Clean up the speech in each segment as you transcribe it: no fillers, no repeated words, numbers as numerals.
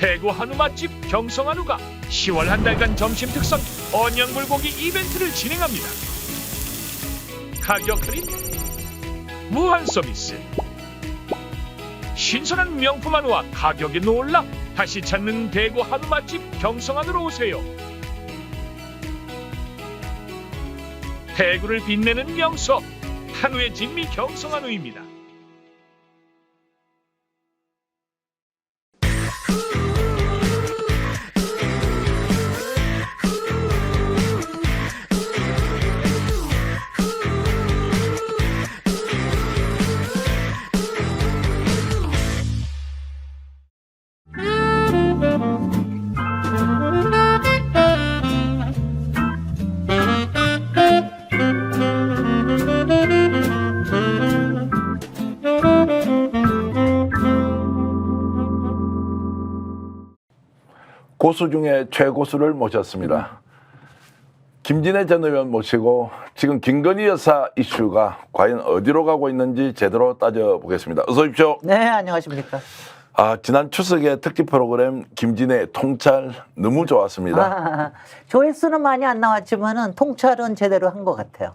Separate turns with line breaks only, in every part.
대구 한우 맛집 경성한우가 10월 한 달간 점심 특선 언양 불고기 이벤트를 진행합니다. 가격 할인, 무한 서비스, 신선한 명품 한우와 가격에 놀라 다시 찾는 대구 한우 맛집 경성한우로 오세요. 대구를 빛내는 명소 한우의 진미 경성한우입니다.
고수 중에 최고수를 모셨습니다. 김진애 전 의원 모시고 지금 김건희 여사 이슈가 과연 어디로 가고 있는지 제대로 따져보겠습니다. 어서 오십시오.
네, 안녕하십니까.
지난 추석에 특집 프로그램 김진애 통찰 너무 좋았습니다.
조회수는 많이 안 나왔지만은 통찰은 제대로 한 것 같아요.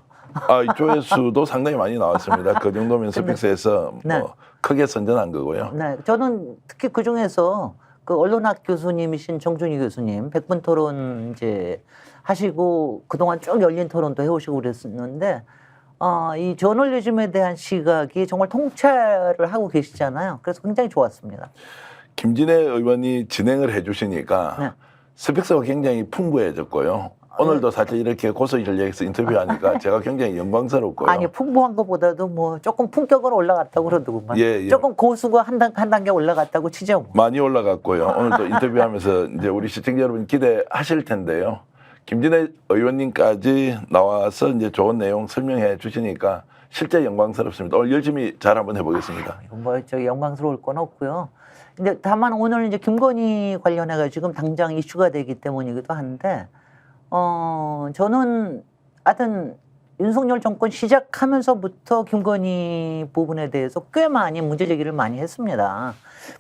이 조회수도 상당히 많이 나왔습니다. 그 정도면 스픽스에서
네.
크게 선전한 거고요.
네, 저는 특히 그 중에서 그 언론학 교수님이신 정준희 교수님 100분 토론 이제 하시고 그동안 쭉 열린 토론도 해오시고 그랬었는데 이 저널리즘에 대한 시각이 정말 통찰을 하고 계시잖아요. 그래서 굉장히 좋았습니다.
김진애 의원이 진행을 해주시니까
네.
스픽스가 굉장히 풍부해졌고요. 오늘도 사실 이렇게 고소전략에서 인터뷰하니까 제가 굉장히 영광스럽고요.
아니 풍부한 것보다도 뭐 조금 품격으로 올라갔다고 그러더구만.
예.
조금 고수가 한 단계 올라갔다고 치죠. 뭐.
많이 올라갔고요. 오늘도 인터뷰하면서 이제 우리 시청자 여러분 기대하실 텐데요. 김진애 의원님까지 나와서 이제 좋은 내용 설명해 주시니까 실제 영광스럽습니다. 오늘 열심히 잘 한번 해보겠습니다.
이건 뭐 저 영광스러울 건 없고요. 근데 다만 오늘 이제 김건희 관련해가 지금 당장 이슈가 되기 때문이기도 한데, 저는 하여튼 윤석열 정권 시작하면서부터 김건희 부분에 대해서 꽤 많이 문제 제기를 많이 했습니다.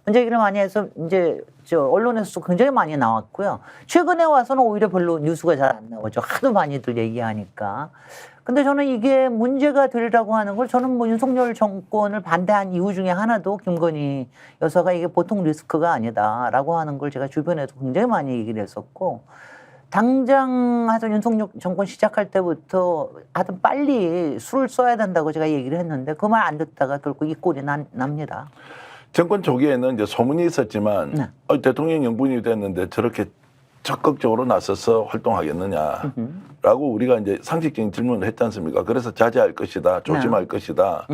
문제 제기를 많이 해서 이제 저 언론에서도 굉장히 많이 나왔고요. 최근에 와서는 오히려 별로 뉴스가 잘 안 나오죠. 하도 많이들 얘기하니까. 근데 저는 이게 문제가 되리라고 하는 걸 저는 뭐 윤석열 정권을 반대한 이유 중에 하나도 김건희 여사가 이게 보통 리스크가 아니다라고 하는 걸 제가 주변에도 굉장히 많이 얘기를 했었고, 당장 하여튼 윤석열 정권 시작할 때부터 하여튼 빨리 술을 써야 된다고 제가 얘기를 했는데 그 말 안 듣다가 결국 이 꼴이 납니다.
정권 초기에는 이제 소문이 있었지만
네.
대통령 영분이 됐는데 저렇게 적극적으로 나서서 활동하겠느냐라고 우리가 이제 상식적인 질문을 했지 않습니까? 그래서 자제할 것이다, 조심할 것이다.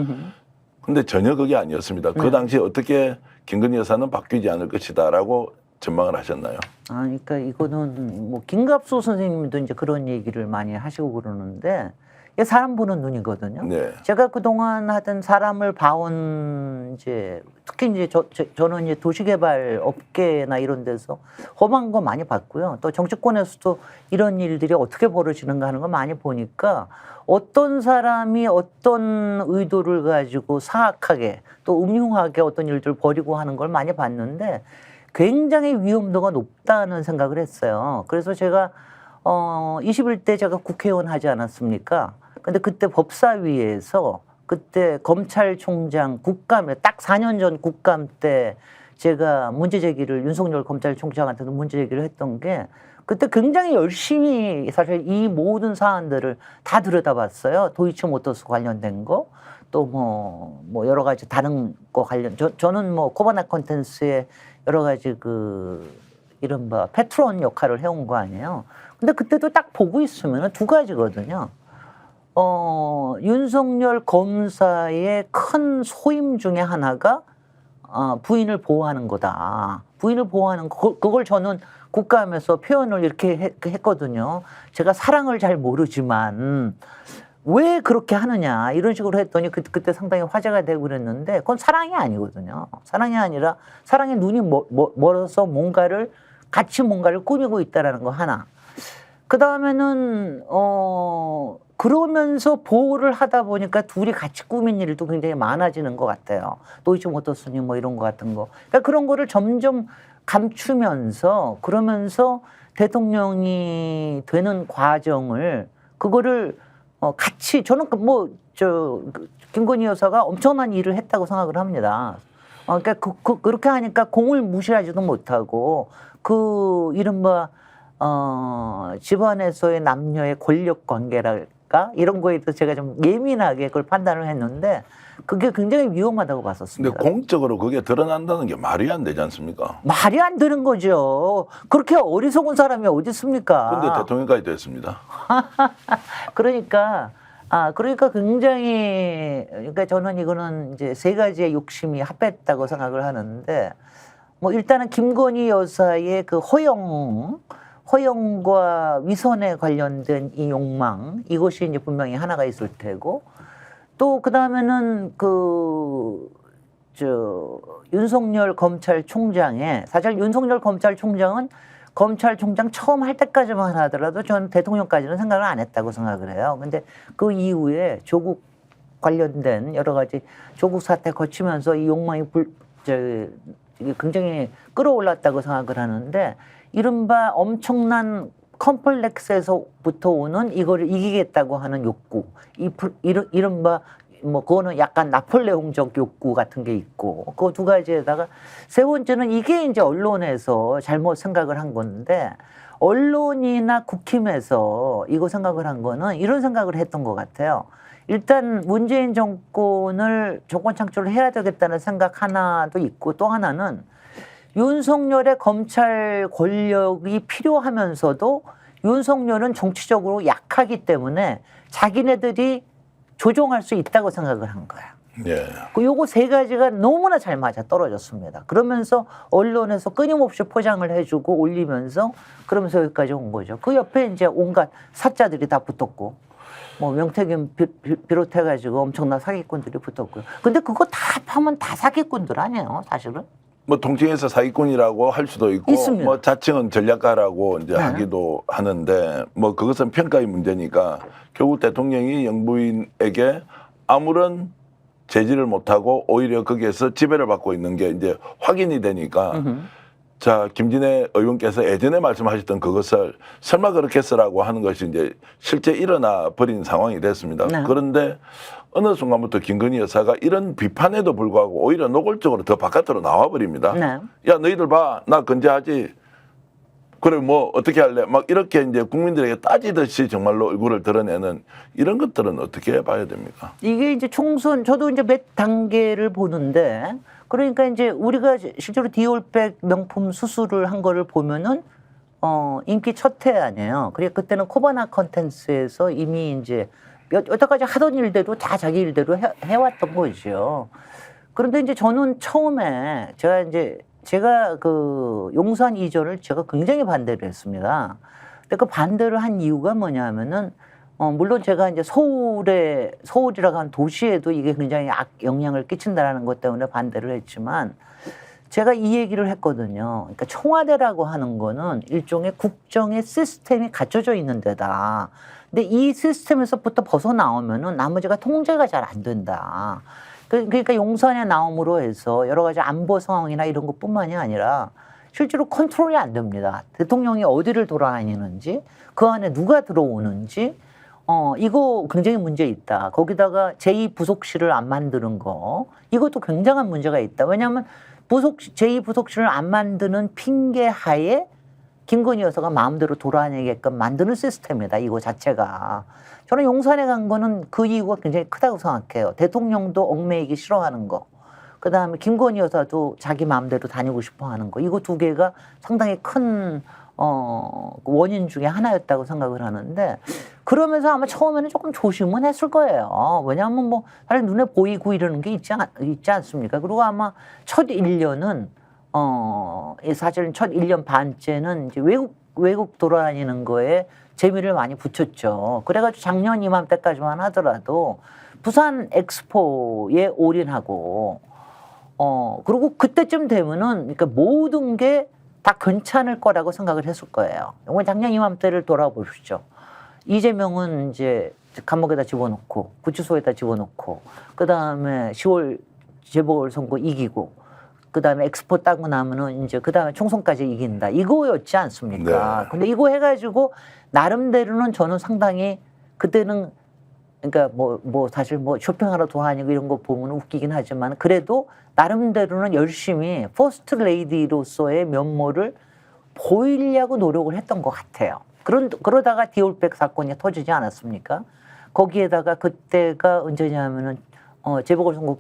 근데 전혀 그게 아니었습니다. 그 당시에 어떻게 김건희 여사는 바뀌지 않을 것이다라고 전망을 하셨나요?
그러니까 이거는 뭐 김갑수 선생님도 이제 그런 얘기를 많이 하시고 그러는데 이게 사람 보는 눈이거든요.
네.
제가 그동안 하던 사람을 봐온 이제 특히 이제 저는 이제 도시개발 업계나 이런 데서 험한 거 많이 봤고요. 또 정치권에서도 이런 일들이 어떻게 벌어지는가 하는 거 많이 보니까 어떤 사람이 어떤 의도를 가지고 사악하게 또 음흉하게 어떤 일들을 벌이고 하는 걸 많이 봤는데 굉장히 위험도가 높다는 생각을 했어요. 그래서 제가 21대 제가 국회의원 하지 않았습니까? 근데 그때 법사위에서 그때 검찰총장 국감에 딱 4년 전 국감 때 제가 문제 제기를 윤석열 검찰총장한테도 문제 제기를 했던 게 그때 굉장히 열심히 사실 이 모든 사안들을 다 들여다봤어요. 도이치모터스 관련된 거, 또 뭐 여러 가지 다른 거 관련. 저는 뭐 코바나 콘텐츠에 여러 가지 그 이른바 패트론 역할을 해온 거 아니에요. 근데 그때도 딱 보고 있으면 두 가지거든요. 윤석열 검사의 큰 소임 중에 하나가 부인을 보호하는 거다. 부인을 보호하는 거, 그걸 저는 국감에서 표현을 이렇게 했거든요. 제가 사랑을 잘 모르지만 왜 그렇게 하느냐 이런 식으로 했더니 그때 상당히 화제가 되고 그랬는데 그건 사랑이 아니거든요. 사랑이 아니라 사랑의 눈이 멀어서 같이 뭔가를 꾸미고 있다라는 거 하나. 그 다음에는 그러면서 보호를 하다 보니까 둘이 같이 꾸민 일도 굉장히 많아지는 것 같아요. 도이치모터스니 뭐 이런 거 같은 거. 그러니까 그런 거를 점점 감추면서 그러면서 대통령이 되는 과정을 그거를 같이 저는 김건희 여사가 엄청난 일을 했다고 생각을 합니다. 그러니까 그렇게 하니까 공을 무시하지도 못하고 그 이른바 집안에서의 남녀의 권력 관계랄까 이런 거에 대해서 제가 좀 예민하게 그걸 판단을 했는데 그게 굉장히 위험하다고
근데
봤었습니다.
공적으로 그게 드러난다는 게 말이 안 되지 않습니까?
말이 안 되는 거죠. 그렇게 어리석은 사람이 어디 있습니까?
근데 대통령까지 됐습니다.
그러니까 굉장히 그러니까 저는 이거는 이제 세 가지의 욕심이 합했다고 생각을 하는데 뭐 일단은 김건희 여사의 그 허영과 위선에 관련된 이 욕망 이것이 이제 분명히 하나가 있을 테고 또 그다음에는 윤석열 검찰총장의 사실 윤석열 검찰총장은 검찰총장 처음 할 때까지만 하더라도 저는 대통령까지는 생각을 안 했다고 생각을 해요. 근데 그 이후에 조국 관련된 여러 가지 조국 사태 거치면서 이 욕망이 이게 굉장히 끌어올랐다고 생각을 하는데 이른바 엄청난 컴플렉스에서부터 오는 이거를 이기겠다고 하는 욕구, 이른바 뭐 그거는 약간 나폴레옹적 욕구 같은 게 있고 그 두 가지에다가 세 번째는 이게 이제 언론에서 잘못 생각을 한 건데 언론이나 국힘에서 이거 생각을 한 거는 이런 생각을 했던 것 같아요. 일단 문재인 정권을 정권 창출을 해야 되겠다는 생각 하나도 있고 또 하나는 윤석열의 검찰 권력이 필요하면서도 윤석열은 정치적으로 약하기 때문에 자기네들이 조종할 수 있다고 생각을 한 거야.
예.
요거 세 가지가 너무나 잘 맞아 떨어졌습니다. 그러면서 언론에서 끊임없이 포장을 해주고 올리면서 그러면서 여기까지 온 거죠. 그 옆에 이제 온갖 사자들이 다 붙었고 뭐 명태균 비롯해가지고 엄청난 사기꾼들이 붙었고요. 근데 그거 다 합하면 다 사기꾼들 아니에요, 사실은?
뭐 통칭해서 사기꾼이라고 할 수도 있고
있습니다.
뭐 자칭은 전략가라고 이제
네.
하기도 하는데 뭐 그것은 평가의 문제니까 결국 대통령이 영부인에게 아무런 제지를 못하고 오히려 거기에서 지배를 받고 있는 게 이제 확인이 되니까 자 김진애 의원께서 예전에 말씀하셨던 그것을 설마 그렇게 쓰라고 하는 것이 이제 실제 일어나 버린 상황이 됐습니다.
네.
그런데 어느 순간부터 김건희 여사가 이런 비판에도 불구하고 오히려 노골적으로 더 바깥으로 나와 버립니다.
네.
야 너희들 봐, 나 건재하지. 그래 뭐 어떻게 할래? 막 이렇게 이제 국민들에게 따지듯이 정말로 얼굴을 드러내는 이런 것들은 어떻게 봐야 됩니까?
이게 이제 총선 저도 이제 몇 단계를 보는데 그러니까 이제 우리가 실제로 디올백 명품 수술을 한 거를 보면은 임기 첫 해 아니에요. 그러니까 그때는 코바나 컨텐츠에서 이미 이제 여태까지 하던 일대로 다 자기 일대로 해왔던 거죠. 그런데 이제 저는 처음에 제가 그 용산 이전을 제가 굉장히 반대를 했습니다. 근데 그 반대를 한 이유가 뭐냐면은 물론 제가 이제 서울이라고 한 도시에도 이게 굉장히 영향을 끼친다라는 것 때문에 반대를 했지만 제가 이 얘기를 했거든요. 그러니까 청와대라고 하는 거는 일종의 국정의 시스템이 갖춰져 있는 데다. 근데 이 시스템에서부터 벗어나오면은 나머지가 통제가 잘 안 된다. 그러니까 용산에 나옴으로 해서 여러 가지 안보 상황이나 이런 것뿐만이 아니라 실제로 컨트롤이 안 됩니다. 대통령이 어디를 돌아다니는지, 그 안에 누가 들어오는지, 이거 굉장히 문제 있다. 거기다가 제2부속실을 안 만드는 거, 이것도 굉장한 문제가 있다. 왜냐하면 제2부속실을 안 만드는 핑계 하에 김건희 여사가 마음대로 돌아다니게끔 만드는 시스템이다. 이거 자체가. 저는 용산에 간 거는 그 이유가 굉장히 크다고 생각해요. 대통령도 얽매이기 싫어하는 거. 그다음에 김건희 여사도 자기 마음대로 다니고 싶어 하는 거. 이거 두 개가 상당히 큰 원인 중에 하나였다고 생각을 하는데 그러면서 아마 처음에는 조금 조심은 했을 거예요. 왜냐하면 뭐 사실 눈에 보이고 이러는 게 있지 않습니까? 그리고 아마 첫 1년은 사실은 첫 1년 반째는 이제 외국 돌아다니는 거에 재미를 많이 붙였죠. 그래가지고 작년 이맘때까지만 하더라도 부산 엑스포에 올인하고 그리고 그때쯤 되면은 그러니까 모든 게 다 괜찮을 거라고 생각을 했을 거예요. 작년 이맘때를 돌아보십시오. 이재명은 이제 감옥에다 집어넣고 구치소에다 집어넣고 그 다음에 10월 재보궐선거 이기고 그다음에 엑스포 따고 나면은 이제 그다음에 총선까지 이긴다. 이거였지 않습니까?
네.
근데 이거 해가지고 나름대로는 저는 상당히 그때는 그러니까 뭐 사실 뭐 쇼핑하러 도아니고 이런 거 보면 웃기긴 하지만 그래도 나름대로는 열심히 퍼스트 레이디로서의 면모를 보이려고 노력을 했던 것 같아요. 그러다가 디올백 사건이 터지지 않았습니까? 거기에다가 그때가 언제냐면은 재보궐선거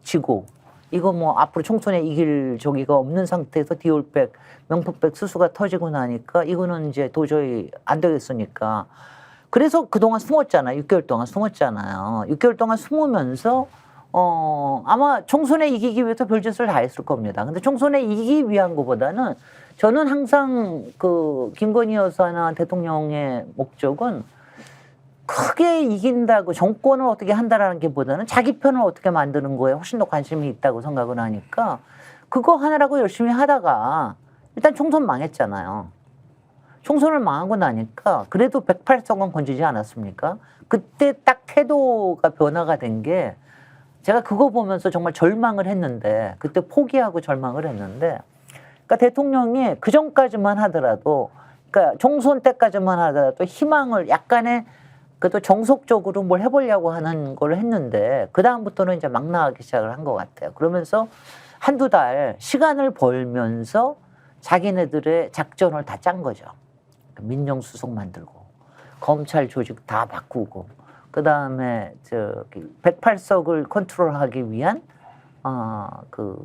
지고 이거 뭐 앞으로 총선에 이길 저기가 없는 상태에서 디올백 명품백 수수가 터지고 나니까 이거는 이제 도저히 안 되겠으니까 그래서 그동안 숨었잖아요. 6개월 동안 숨었잖아요. 6개월 동안 숨으면서 아마 총선에 이기기 위해서 별짓을 다 했을 겁니다. 근데 총선에 이기기 위한 것보다는 저는 항상 그 김건희 여사나 대통령의 목적은 크게 이긴다고 정권을 어떻게 한다라는 게 보다는 자기 편을 어떻게 만드는 거에 훨씬 더 관심이 있다고 생각을 하니까 그거 하느라고 열심히 하다가 일단 총선 망했잖아요. 총선을 망하고 나니까 그래도 108석은 건지지 않았습니까? 그때 딱 태도가 변화가 된 게 제가 그거 보면서 정말 절망을 했는데 그때 포기하고 절망을 했는데 그러니까 대통령이 그 전까지만 하더라도 그러니까 총선 때까지만 하더라도 희망을 약간의 그래도 정석적으로 뭘 해보려고 하는 걸 했는데 그다음부터는 이제 막 나가기 시작을 한 것 같아요. 그러면서 한두 달 시간을 벌면서 자기네들의 작전을 다 짠 거죠. 민정수석 만들고 검찰 조직 다 바꾸고 그다음에 저기 108석을 컨트롤하기 위한 그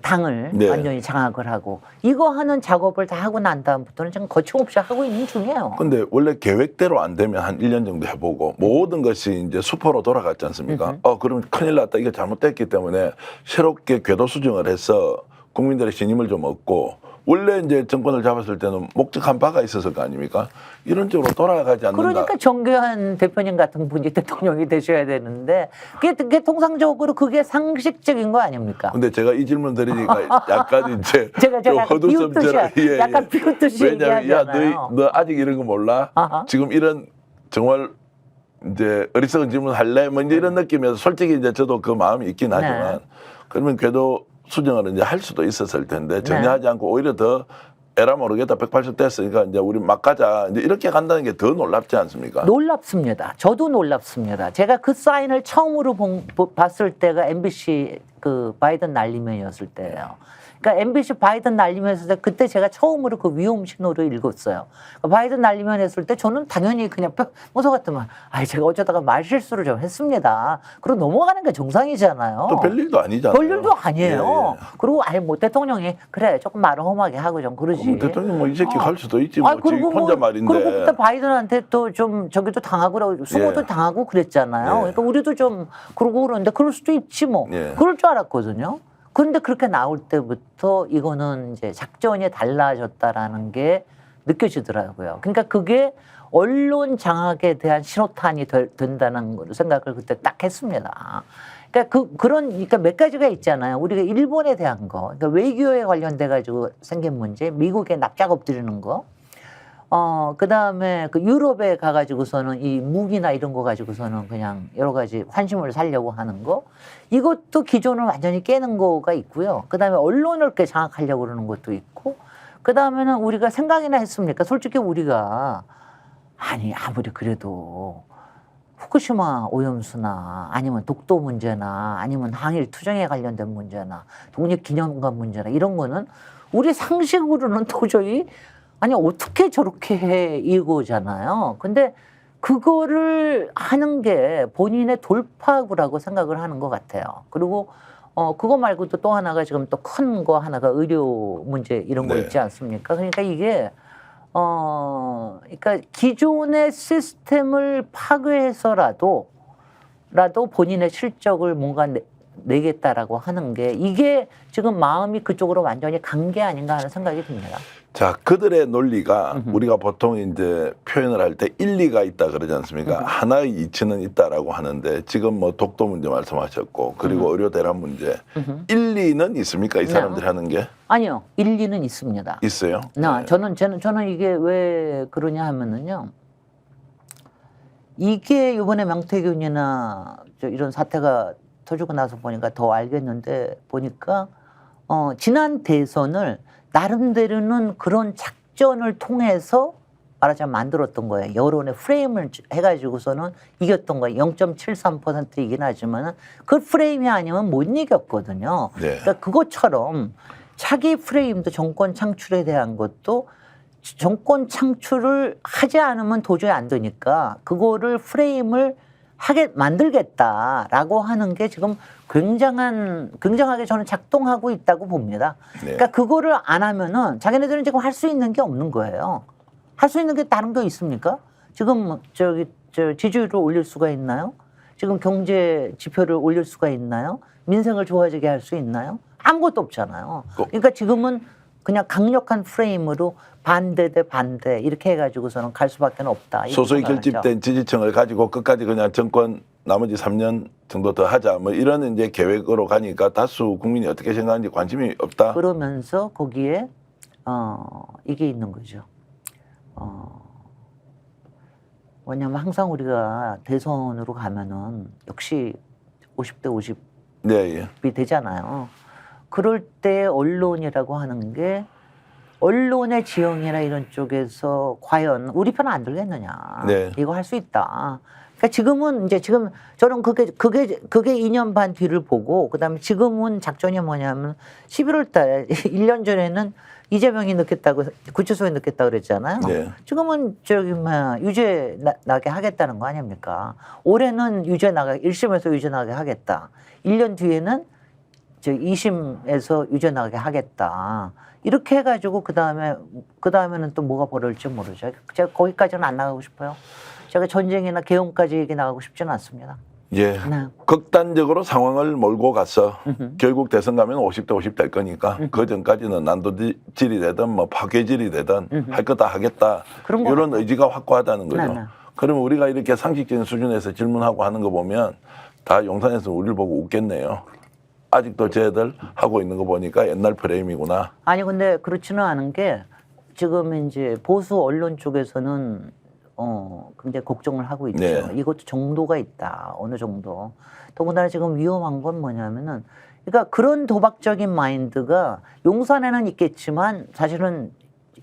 당을
네.
완전히 장악을 하고 이거 하는 작업을 다 하고 난 다음부터는 지금 거침없이 하고 있는 중이에요.
근데 원래 계획대로 안 되면 한 1년 정도 해보고 모든 것이 이제 수포로 돌아갔지 않습니까? 그럼 큰일 났다. 이게 잘못됐기 때문에 새롭게 궤도 수정을 해서 국민들의 신임을 좀 얻고 원래 이제 정권을 잡았을 때는 목적한 바가 있었을 거 아닙니까? 이런 쪽으로 돌아가지 않는다.
그러니까 정교한 대표님 같은 분이 대통령이 되셔야 되는데 그게 통상적으로 그게 상식적인 거 아닙니까?
근데 제가 이 질문 드리니까 약간 이제
제가
좀
약간 비웃듯이 약간 비웃듯이
왜냐면
얘기하잖아요.
너 아직 이런 거 몰라?
아하.
지금 이런 정말 이제 어리석은 질문 할래? 뭐 이제 이런 느낌이어서 솔직히 이제 저도 그 마음이 있긴 하지만
네.
그러면 궤도 수정을 이제 할 수도 있었을 텐데 전혀
네.
하지 않고 오히려 더 에라 모르겠다 108석 됐으니까 이제 우리 막 가자 이제 이렇게 간다는 게 더 놀랍지 않습니까?
놀랍습니다. 저도 놀랍습니다. 제가 그 사인을 처음으로 봤을 때가 MBC 그 바이든 날리면이었을 때예요. 그러니까 MBC 바이든 날리면 했을 때 그때 제가 처음으로 그 위험 신호를 읽었어요. 바이든 날리면 했을 때 저는 당연히 그냥 무서 같더만 제가 어쩌다가 말 실수를 좀 했습니다. 그리고 넘어가는 게 정상이잖아요.
또 별일도 아니잖아요.
별일도 아니에요.
예, 예.
그리고 뭐 대통령이 그래 조금 말을 험하게 하고 좀 그러지.
대통령 뭐 이 새끼 갈 수도 있지 뭐 지금 혼자 말인데.
그리고 그때 바이든한테 또 좀 저기도 당하고 수모도
예.
당하고 그랬잖아요.
예.
그러니까 우리도 좀 그러고 그러는데 그럴 수도 있지 뭐.
예.
그럴 줄 알았거든요. 그런데 그렇게 나올 때부터 이거는 이제 작전이 달라졌다라는 게 느껴지더라고요. 그러니까 그게 언론 장악에 대한 신호탄이 된다는 생각을 그때 딱 했습니다. 그러니까 그러니까 몇 가지가 있잖아요. 우리가 일본에 대한 거, 그러니까 외교에 관련돼 가지고 생긴 문제, 미국에 납작 엎드리는 거, 그 다음에 그 유럽에 가가지고서는 이 무기나 이런 거 가지고서는 그냥 여러 가지 환심을 살려고 하는 거, 이것도 기존을 완전히 깨는 거가 있고요. 그 다음에 언론을 이렇게 장악하려고 그러는 것도 있고, 그 다음에는 우리가 생각이나 했습니까? 솔직히 우리가 아무리 그래도 후쿠시마 오염수나 아니면 독도 문제나 아니면 항일 투쟁에 관련된 문제나 독립기념관 문제나 이런 거는 우리 상식으로는 도저히 어떻게 저렇게 해 이거잖아요. 근데 그거를 하는 게 본인의 돌파구라고 생각을 하는 것 같아요. 그리고 그거 말고도 또 하나가 지금 또 큰 거 하나가 의료 문제 이런 거
네.
있지 않습니까? 그러니까 이게 그러니까 기존의 시스템을 파괴해서라도 본인의 실적을 뭔가 내겠다라고 하는 게 이게 지금 마음이 그쪽으로 완전히 간 게 아닌가 하는 생각이 듭니다.
자, 그들의 논리가 우리가 보통 이제 표현을 할 때 일리가 있다 그러지 않습니까? 하나의 이치는 있다라고 하는데 지금 뭐 독도 문제 말씀하셨고 그리고 의료 대란 문제 일리는 있습니까? 이 사람들이 하는 게
아니요, 일리는 있습니다.
있어요.
네. 저는 이게 왜 그러냐 하면은요, 이게 이번에 명태균이나 이런 사태가 터지고 나서 보니까 더 알겠는데 보니까 지난 대선을 나름대로는 그런 작전을 통해서 말하자면 만들었던 거예요. 여론의 프레임을 해가지고서는 이겼던 거예요. 0.73%이긴 하지만 그 프레임이 아니면 못 이겼거든요.
네.
그러니까 그것처럼 차기 프레임도 정권 창출에 대한 것도 정권 창출을 하지 않으면 도저히 안 되니까 그거를 프레임을 하게 만들겠다라고 하는 게 지금 굉장하게 저는 작동하고 있다고 봅니다.
네.
그러니까 그거를 안 하면은 자기네들은 지금 할 수 있는 게 없는 거예요. 할 수 있는 게 다른 게 있습니까? 지금 지지율을 올릴 수가 있나요? 지금 경제 지표를 올릴 수가 있나요? 민생을 좋아지게 할 수 있나요? 아무것도 없잖아요. 그러니까 지금은 그냥 강력한 프레임으로 반대 대 반대 이렇게 해가지고서는 갈 수밖에 없다. 이렇게
소수의
생각하죠.
결집된 지지층을 가지고 끝까지 그냥 정권 나머지 3년 정도 더 하자 뭐 이런 이제 계획으로 가니까 다수 국민이 어떻게 생각하는지 관심이 없다.
그러면서 거기에 이게 있는 거죠. 뭐냐면 항상 우리가 대선으로 가면은 역시 50대 50이
네, 예.
되잖아요. 그럴 때 언론이라고 하는 게 언론의 지형이나 이런 쪽에서 과연 우리 편 안 들겠느냐.
네.
이거 할 수 있다. 그러니까 지금은 지금 저는 그게 2년 반 뒤를 보고 그다음에 지금은 작전이 뭐냐면 11월 달에 1년 전에는 이재명이 넣겠다고 구치소에 넣겠다고 그랬잖아요.
네.
지금은 유죄 나게 하겠다는 거 아닙니까? 올해는 1심에서 유죄 나게 하겠다. 1년 뒤에는 2심에서 유죄 나게 하겠다. 이렇게 해가지고 그다음에는 또 뭐가 벌어질지 모르죠. 제가 거기까지는 안 나가고 싶어요. 제가 전쟁이나 계엄까지 얘기 나가고 싶지는 않습니다.
예.
네.
극단적으로 상황을 몰고 가서 결국 대선 가면 50대 50 될 거니까 그 전까지는 난도질이 되든 뭐 파괴질이 되든 할 거 다 하겠다.
그런 거
이런 의지가 확고하다는 거죠.
네.
그러면 우리가 이렇게 상식적인 수준에서 질문하고 하는 거 보면 다 용산에서 우리를 보고 웃겠네요. 아직도 쟤들 하고 있는 거 보니까 옛날 프레임이구나.
아니 근데 그렇지는 않은 게 지금 이제 보수 언론 쪽에서는 굉장히 걱정을 하고 있죠.
네.
이것도 정도가 있다. 어느 정도. 더군다나 지금 위험한 건 뭐냐면은 그러니까 그런 도박적인 마인드가 용산에는 있겠지만 사실은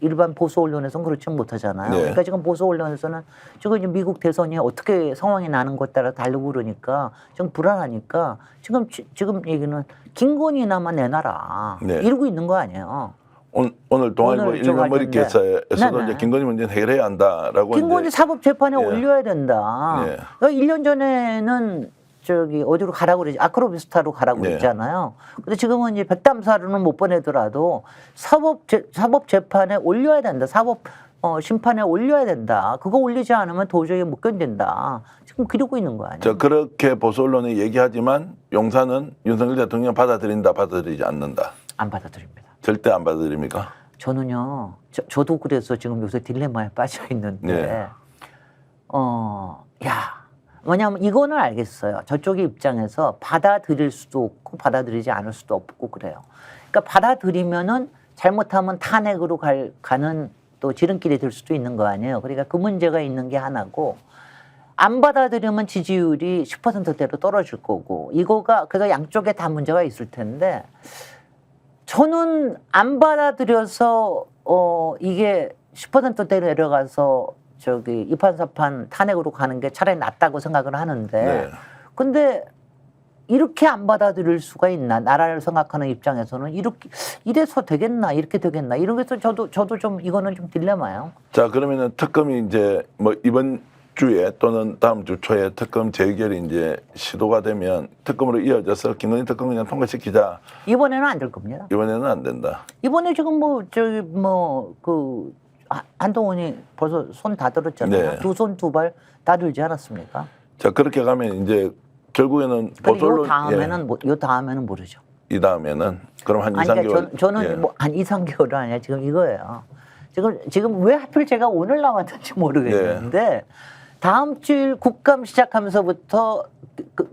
일반 보수 언론에서는 그렇지 못하잖아요.
네.
그러니까 지금 보수 언론에서는 지금 이제 미국 대선이 어떻게 상황이 나는 것 따라 다르고 그러니까 좀 불안하니까 지금 얘기는 김건희나마 내놔라.
네.
이러고 있는 거 아니에요.
오늘 동아일보
오늘 좀
일면 머리께서에서도
네네.
이제 김건희 문제는 해결해야 한다라고
김건희
이제
사법재판에
예.
올려야 된다.
예.
그러니까 1년 전에는 어디로 가라고 그러지? 아크로비스타로 가라고
네.
그랬잖아요. 근데 지금은 이제 백담사로는 못 보내더라도 사법재판에 올려야 된다. 심판에 올려야 된다. 그거 올리지 않으면 도저히 못 견딘다. 지금 그러고 있는 거 아니에요?
그렇게 보수 언론이 얘기하지만 용산은 윤석열 대통령 받아들인다 받아들이지 않는다.
안 받아들입니다.
절대 안 받아들입니까?
저는요, 저도 그래서 지금 요새 딜레마에 빠져 있는데,
네.
뭐냐면 이거는 알겠어요. 저쪽의 입장에서 받아들일 수도 없고 받아들이지 않을 수도 없고 그래요. 그러니까 받아들이면은 잘못하면 탄핵으로 가는 또 지름길이 될 수도 있는 거 아니에요. 그러니까 그 문제가 있는 게 하나고, 안 받아들이면 지지율이 10%대로 떨어질 거고, 그래서 양쪽에 다 문제가 있을 텐데, 저는 안 받아들여서 이게 10%대로 내려가서 이판사판 탄핵으로 가는 게 차라리 낫다고 생각을 하는데
네.
근데 이렇게 안 받아들일 수가 있나? 나라를 생각하는 입장에서는 이래서 되겠나? 이렇게 되겠나? 이런 게서 저도 좀 이거는 좀 딜레마예요.
자, 그러면은 특검이 이제 뭐 이번 주에 또는 다음 주 초에 특검 재결이 이제 시도가 되면 특검으로 이어져서 김건희 특검 그냥 통과시키자.
이번에는 안 될 겁니다.
이번에는 안 된다.
이번에 지금 한동훈이 벌써 손 다 들었잖아요.
네.
두 손 두 발 다 들지 않았습니까?
자, 그렇게 가면 이제 결국에는 보수 언론
요 다음에는 모르죠.
이 다음에는 그럼 한 2, 3개월.
그러니까 저는 한 2, 3개월은 아니야. 지금 이거예요. 지금 왜 하필 제가 오늘 나왔는지 모르겠는데 다음 주일 국감 시작하면서부터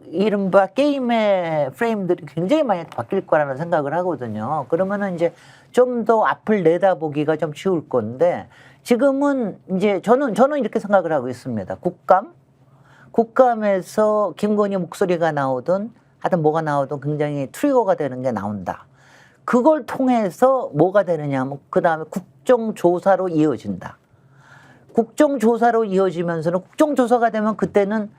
이른바 게임의 프레임들이 굉장히 많이 바뀔 거라는 생각을 하거든요. 그러면은 이제 좀 더 앞을 내다보기가 좀 쉬울 건데 지금은 이제 저는 이렇게 생각을 하고 있습니다. 국감에서 김건희 목소리가 나오든 하여튼 뭐가 나와도 굉장히 트리거가 되는 게 나온다. 그걸 통해서 뭐가 되느냐 하면 그다음에 국정조사로 이어진다. 국정조사로 이어지면서는 국정조사가 되면 그때는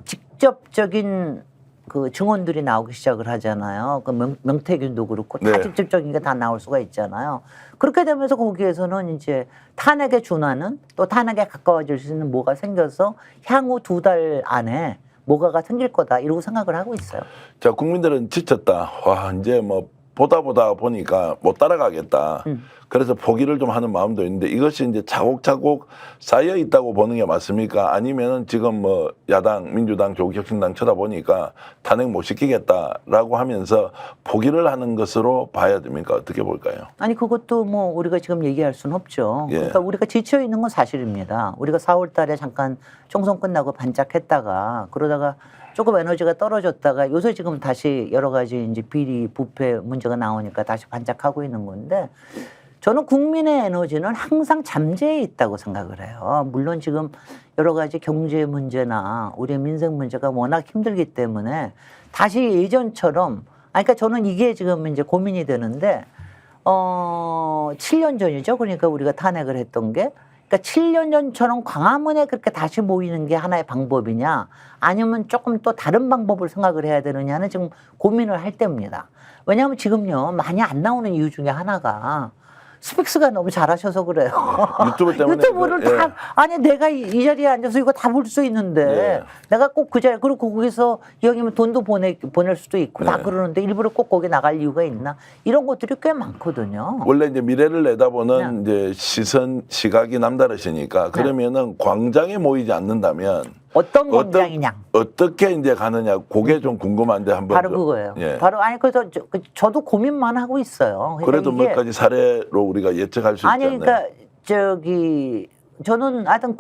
직접적인 그 증언들이 나오기 시작을 하잖아요. 그 명태균도 그렇고 다
네.
직접적인 게 다 나올 수가 있잖아요. 그렇게 되면서 거기에서는 이제 탄핵에 준하는 또 탄핵에 가까워질 수 있는 뭐가 생겨서 향후 2달 안에 뭐가가 생길 거다 이러고 생각을 하고 있어요.
자, 국민들은 지쳤다. 와, 이제 뭐 보다 보니까 못 따라가겠다. 그래서 포기를 좀 하는 마음도 있는데 이것이 이제 차곡차곡 쌓여 있다고 보는 게 맞습니까? 아니면은 지금 뭐 야당, 민주당, 조국혁신당 쳐다보니까 탄핵 못 시키겠다라고 하면서 포기를 하는 것으로 봐야 됩니까? 어떻게 볼까요?
아니 그것도 뭐 우리가 지금 얘기할 수는 없죠.
예.
그러니까 우리가 지쳐 있는 건 사실입니다. 우리가 4월 달에 잠깐 총선 끝나고 반짝했다가 그러다가 조금 에너지가 떨어졌다가 요새 지금 다시 여러 가지 이제 비리, 부패 문제가 나오니까 다시 반짝하고 있는 건데 저는 국민의 에너지는 항상 잠재해 있다고 생각을 해요. 물론 지금 여러 가지 경제 문제나 우리의 민생 문제가 워낙 힘들기 때문에 다시 예전처럼 그러니까 저는 이게 지금 이제 고민이 되는데 7년 전이죠. 그러니까 우리가 탄핵을 했던 게 그러니까 7년 전처럼 광화문에 그렇게 다시 모이는 게 하나의 방법이냐 아니면 조금 또 다른 방법을 생각을 해야 되느냐는 지금 고민을 할 때입니다. 왜냐하면 지금요 많이 안 나오는 이유 중에 하나가 스픽스가 너무 잘하셔서 그래요.
유튜브 때문에
유튜브를
예.
다 아니 내가 이 자리에 앉아서 이거 다 볼 수 있는데
예.
내가 꼭 그 자리 그리고 거기서 이 형이면 돈도 보낼 수도 있고 다
네.
그러는데 일부러 꼭 거기 나갈 이유가 있나 이런 것들이 꽤 많거든요.
원래 이제 미래를 내다보는 이제 시각이 남다르시니까 그러면은 광장에 모이지 않는다면
어떤 광장이냐.
어떻게 이제 가느냐 그게 좀 궁금한데 한번
바로
좀,
그거예요.
예.
바로 아니 그래서 저도 고민만 하고 있어요. 그러니까
그래도
이게
몇 가지 사례로 우리가 예측할 수
아니
있잖아요.
그러니까 저는 하여튼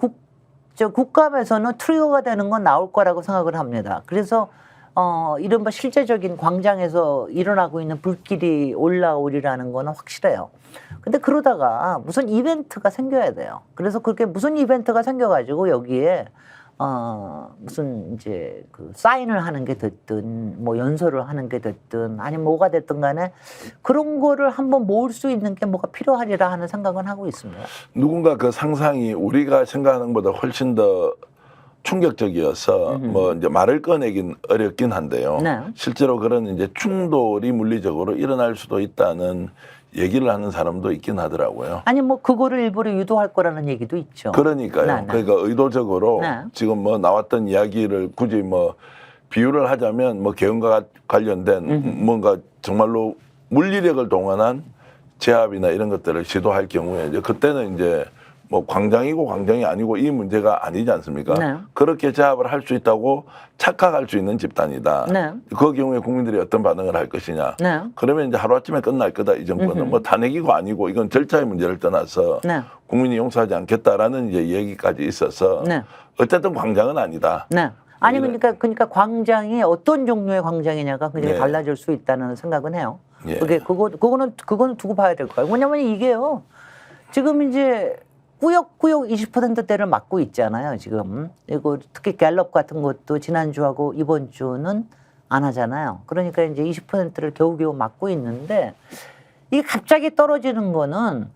국감에서는 트리거가 되는 건 나올 거라고 생각을 합니다. 그래서 이른바 실제적인 광장에서 일어나고 있는 불길이 올라오리라는 거는 확실해요. 근데 그러다가 무슨 이벤트가 생겨야 돼요. 그래서 그렇게 무슨 이벤트가 생겨가지고 여기에 무슨 이제 그 사인을 하는 게 됐든 뭐 연설을 하는 게 됐든 아니면 뭐가 됐든 간에 그런 거를 한번 모을 수 있는 게 뭐가 필요하리라 하는 생각은 하고 있습니다.
누군가 그 상상이 우리가 생각하는 것보다 훨씬 더 충격적이어서 뭐 이제 말을 꺼내긴 어렵긴 한데요.
네.
실제로 그런 이제 충돌이 물리적으로 일어날 수도 있다는 얘기를 하는 사람도 있긴 하더라고요.
아니 뭐 그거를 일부러 유도할 거라는 얘기도 있죠.
그러니까요.
네, 네.
그러니까 의도적으로
네.
지금 뭐 나왔던 이야기를 굳이 뭐 비유를 하자면 뭐 개헌과 관련된 뭔가 정말로 물리력을 동원한 제압이나 이런 것들을 시도할 경우에 이제 그때는 이제 뭐 광장이고 광장이 아니고 이 문제가 아니지 않습니까?
네.
그렇게 제압을 할 수 있다고 착각할 수 있는 집단이다.
네.
그 경우에 국민들이 어떤 반응을 할 것이냐.
네.
그러면 이제 하루아침에 끝날 거다. 이 정권은 뭐 탄핵이고 아니고 이건 절차의 문제를 떠나서
네.
국민이 용서하지 않겠다라는 이제 얘기까지 있어서
네.
어쨌든 광장은 아니다.
네. 아니
우리는-
그러니까 광장이 어떤 종류의 광장이냐가 굉장히
네.
달라질 수 있다는 생각은 해요.
예.
그거는 두고 봐야 될 거예요. 왜냐면 이게요. 지금 이제 꾸역꾸역 20%대를 맞고 있잖아요. 지금 이거 특히 갤럽 같은 것도 지난주하고 이번 주는 안 하잖아요. 그러니까 이제 20%를 겨우겨우 맞고 있는데 이게 갑자기 떨어지는 거는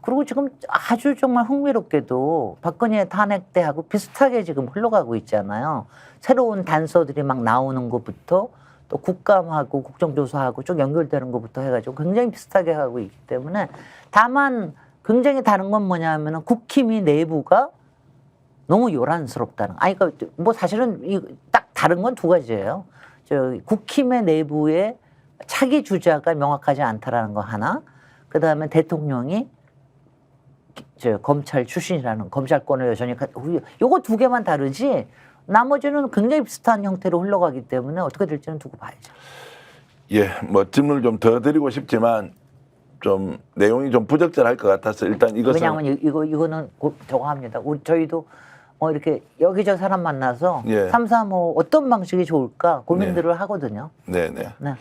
그리고 지금 아주 정말 흥미롭게도 박근혜 탄핵 때하고 비슷하게 지금 흘러가고 있잖아요. 새로운 단서들이 막 나오는 것부터 또 국감하고 국정조사하고 쭉 연결되는 것부터 해가지고 굉장히 비슷하게 하고 있기 때문에 다만 굉장히 다른 건 뭐냐면은 국힘이 내부가 너무 요란스럽다는. 아니 그러니까 뭐 사실은 딱 다른 건 두 가지예요. 국힘의 내부에 차기 주자가 명확하지 않다라는 거 하나. 그 다음에 대통령이 검찰 출신이라는 검찰권을 여전히 요거 두 개만 다르지. 나머지는 굉장히 비슷한 형태로 흘러가기 때문에 어떻게 될지는 두고 봐야죠.
예, 뭐 질문을 좀 더 드리고 싶지만 좀 내용이 좀 부적절할 것 같아서 일단 이것은
왜냐하면 이거는 저거 합니다. 저희도 이렇게 여기저 사람 만나서
예.
3, 3, 5 어떤 방식이 좋을까 고민들을 하거든요.
네네.
네.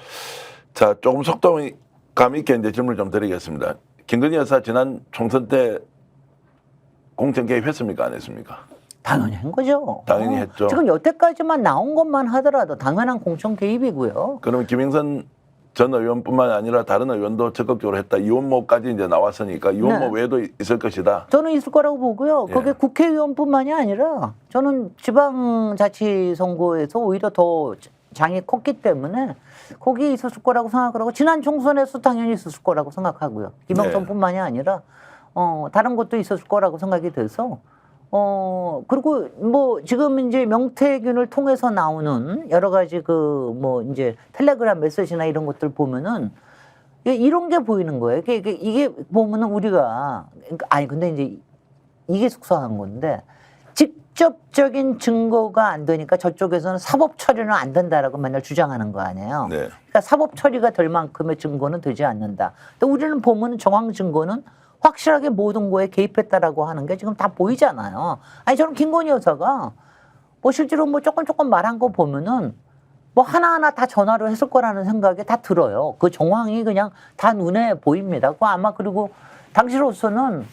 자, 조금 속도감 있게 이제 질문을 좀 드리겠습니다. 김건희 여사 지난 총선 때 공천 개입했습니까? 안 했습니까?
당연히 한 거죠.
당연히 했죠.
지금 여태까지만 나온 것만 하더라도 당연한 공천 개입이고요.
그러면 김영선 전 의원뿐만 아니라 다른 의원도 적극적으로 했다. 이원모까지 이제 나왔으니까 이원모
네.
외에도 있을 것이다.
저는 있을 거라고 보고요.
예.
그게 국회의원뿐만이 아니라 저는 지방자치선거에서 오히려 더 장이 컸기 때문에 거기에 있었을 거라고 생각을 하고 지난 총선에서 당연히 있었을 거라고 생각하고요. 김영선뿐만이 아니라 다른 곳도 있었을 거라고 생각이 돼서 그리고 뭐 지금 이제 명태균을 통해서 나오는 여러 가지 그 뭐 이제 텔레그램 메시지나 이런 것들 보면은 이런 게 보이는 거예요. 이게 보면은 우리가 아니 근데 이제 이게 속상한 건데 직접적인 증거가 안 되니까 저쪽에서는 사법 처리는 안 된다라고 맨날 주장하는 거 아니에요.
네.
그러니까 사법 처리가 될 만큼의 증거는 되지 않는다. 근데 우리는 보면은 정황 증거는 확실하게 모든 거에 개입했다라고 하는 게 지금 다 보이잖아요. 아니 저는 김건희 여사가 뭐 실제로 뭐 조금 말한 거 보면은 뭐 하나하나 다 전화로 했을 거라는 생각이 다 들어요. 그 정황이 그냥 다 눈에 보입니다. 그 아마 그리고 당시로서는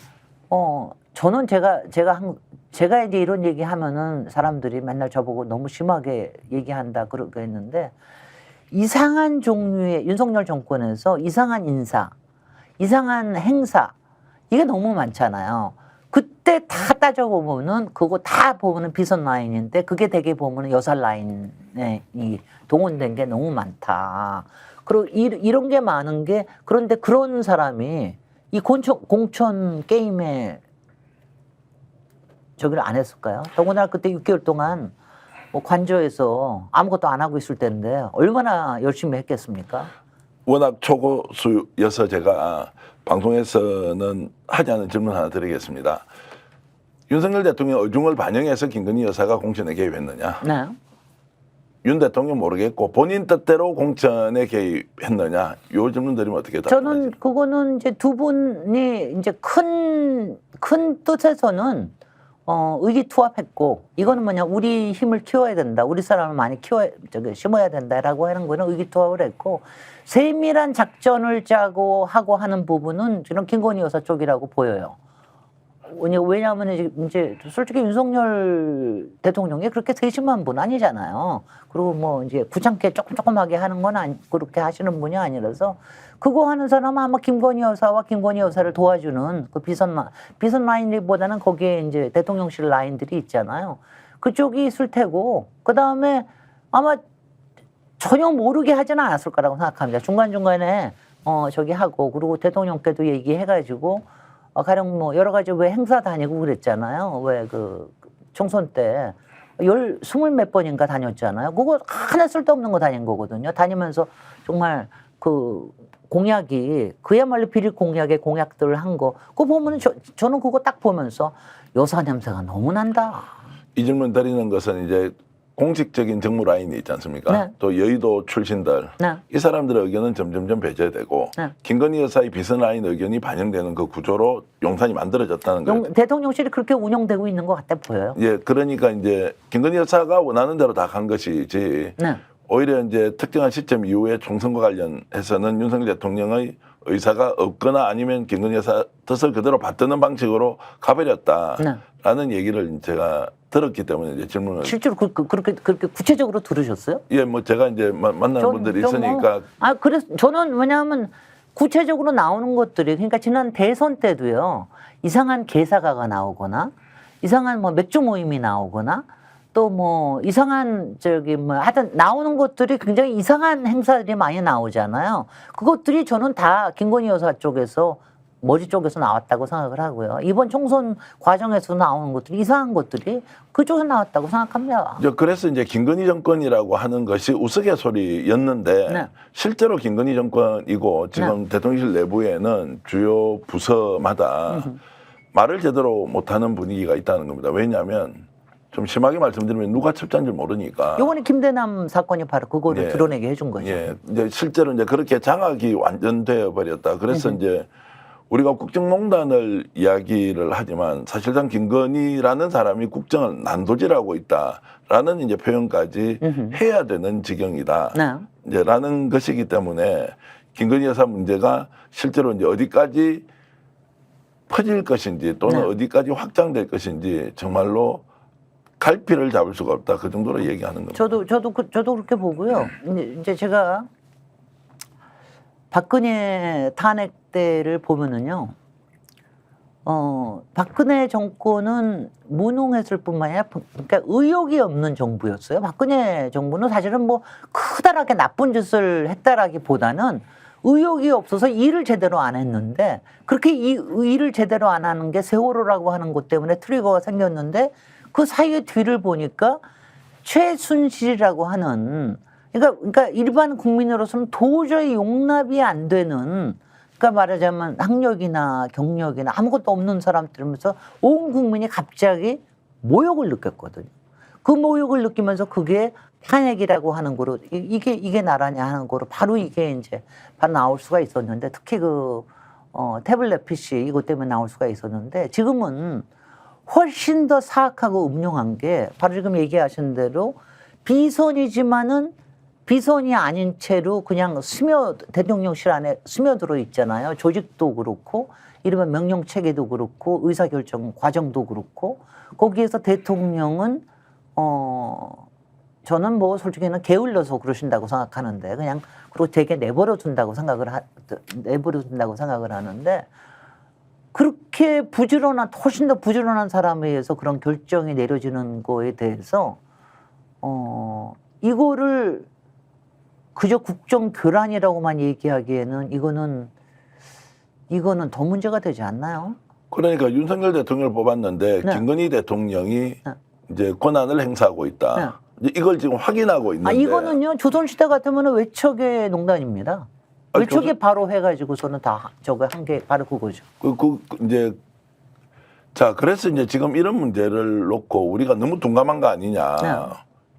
저는 제가 이제 이런 얘기 하면은 사람들이 맨날 저보고 너무 심하게 얘기한다 그러게 했는데 이상한 종류의 윤석열 정권에서 이상한 인사, 이상한 행사 이게 너무 많잖아요. 그때 다 따져보면은 그거 다 보면은 비선 라인인데 그게 되게 보면은 여사 라인에 동원된 게 너무 많다. 그리고 이런 게 많은 게 그런데 그런 사람이 이 공천 게임에 저기를 안 했을까요? 더군다나 그때 6개월 동안 뭐 관저에서 아무것도 안 하고 있을 때인데 얼마나 열심히 했겠습니까?
워낙 초고수여서 제가 방송에서는 하지 않은 질문 하나 드리겠습니다. 윤석열 대통령 의중을 반영해서 김건희 여사가 공천에 개입했느냐?
네.
윤 대통령 모르겠고 본인 뜻대로 공천에 개입했느냐? 요 질문 드리면 어떻게 답변하세요?
저는 그거는 이제 두 분이 이제 큰 뜻에서는 의기투합했고 이거는 뭐냐 우리 힘을 키워야 된다. 우리 사람을 많이 심어야 된다라고 하는 거는 의기투합을 했고 세밀한 작전을 짜고 하고 하는 부분은 저는 김건희 여사 쪽이라고 보여요. 왜냐하면 이제 솔직히 윤석열 대통령이 그렇게 세심한 분 아니잖아요. 그리고 뭐 이제 구창게 조금하게 하는 건 그렇게 하시는 분이 아니라서 그거 하는 사람은 아마 김건희 여사와 김건희 여사를 도와주는 그 비선 라인보다는 거기에 이제 대통령실 라인들이 있잖아요. 그쪽이 있을 테고 그 다음에 아마 전혀 모르게 하지는 않았을 거라고 생각합니다. 중간중간에 저기 하고 그리고 대통령께도 얘기해가지고 가령 뭐 여러 가지 왜 행사 다니고 그랬잖아요. 왜 그 총선 때 20몇 번인가 다녔잖아요. 그거 하나 쓸데없는 거 다닌 거거든요. 다니면서 정말 그 공약이 그야말로 비리 공약의 공약들을 한 거. 그거 보면은 저는 그거 딱 보면서 여사 냄새가 너무 난다.
이 질문 드리는 것은 이제 공식적인 정무 라인이 있지 않습니까?
네.
또 여의도 출신들
네.
이 사람들의 의견은 점점점 배제되고
네.
김건희 여사의 비선 라인 의견이 반영되는 그 구조로 용산이 만들어졌다는 거죠.
대통령실이 그렇게 운영되고 있는 것 같아 보여요.
예, 그러니까 이제 김건희 여사가 원하는 대로 다 간 것이지.
네.
오히려 이제 특정한 시점 이후에 총선과 관련해서는 윤석열 대통령의 의사가 없거나 아니면 김건희 여사 뜻을 그대로 받드는 방식으로 가버렸다라는 얘기를 제가 들었기 때문에 이제 질문을
실제로 그렇게 구체적으로 들으셨어요?
예, 뭐 제가 이제 만나는 분들이 있으니까
그래서 저는 왜냐하면 구체적으로 나오는 것들이 그러니까 지난 대선 때도요 이상한 개사가가 나오거나 이상한 뭐 맥주 모임이 나오거나 또 뭐 이상한 하여튼 나오는 것들이 굉장히 이상한 행사들이 많이 나오잖아요. 그것들이 저는 다 김건희 여사 쪽에서 머리 쪽에서 나왔다고 생각을 하고요. 이번 총선 과정에서 나오는 것들이 이상한 것들이 그쪽에서 나왔다고 생각합니다.
그래서 이제 김건희 정권이라고 하는 것이 우스갯소리였는데
네.
실제로 김건희 정권이고 지금 대통령실 내부에는 주요 부서마다 말을 제대로 못하는 분위기가 있다는 겁니다. 왜냐하면 좀 심하게 말씀드리면 누가 첩자인지 모르니까.
이번에 김대남 사건이 바로 그거를
예.
드러내게 해준 거죠.
예, 이제 실제로 이제 그렇게 장악이 완전 되어 버렸다. 그래서 이제 우리가 국정농단을 이야기를 하지만 사실상 김건희라는 사람이 국정을 난도질하고 있다라는 이제 표현까지 해야 되는 지경이다.
네.
이제라는 것이기 때문에 김건희 여사 문제가 실제로 이제 어디까지 퍼질 것인지 또는
네.
어디까지 확장될 것인지 정말로 갈피를 잡을 수가 없다. 그 정도로 얘기하는 겁니다.
저도 그렇게 보고요. 이제 제가 박근혜 탄핵 때를 보면은요. 박근혜 정권은 무능했을 뿐만 아니라 그러니까 의욕이 없는 정부였어요. 박근혜 정부는 사실은 뭐 크다랗게 나쁜 짓을 했다라기보다는 의욕이 없어서 일을 제대로 안 했는데 그렇게 일을 제대로 안 하는 게 세월호라고 하는 것 때문에 트리거가 생겼는데 그 사이에 뒤를 보니까 최순실이라고 하는 그러니까 일반 국민으로서는 도저히 용납이 안 되는 그러니까 말하자면 학력이나 경력이나 아무것도 없는 사람들이면서 온 국민이 갑자기 모욕을 느꼈거든요. 그 모욕을 느끼면서 그게 탄핵이라고 하는 거로 이게 나라냐 하는 거로 바로 이게 이제 바로 나올 수가 있었는데 특히 그 태블릿 PC 이것 때문에 나올 수가 있었는데 지금은 훨씬 더 사악하고 음흉한 게 바로 지금 얘기하신 대로 비선이지만은 비선이 아닌 채로 그냥 대통령실 안에 스며들어 있잖아요. 조직도 그렇고 이러면 명령 체계도 그렇고 의사결정 과정도 그렇고 거기에서 대통령은 저는 뭐 솔직히는 게을러서 그러신다고 생각하는데 그냥 그리고 되게 내버려 둔다고 생각을 하는데 그렇게 훨씬 더 부지런한 사람에 의해서 그런 결정이 내려지는 거에 대해서 이거를 그저 국정 교란이라고만 얘기하기에는 이거는 더 문제가 되지 않나요?
그러니까 윤석열 대통령을 뽑았는데
네.
김건희 대통령이 이제 권한을 행사하고 있다. 이제 이걸 지금 확인하고 있는데.
이거는요 조선시대 같으면 외척의 농단입니다. 외척이 바로 해가지고서는 다 저거 한 게 바로 그거죠.
이제 자 그래서 이제 지금 이런 문제를 놓고 우리가 너무 둔감한 거 아니냐.
네.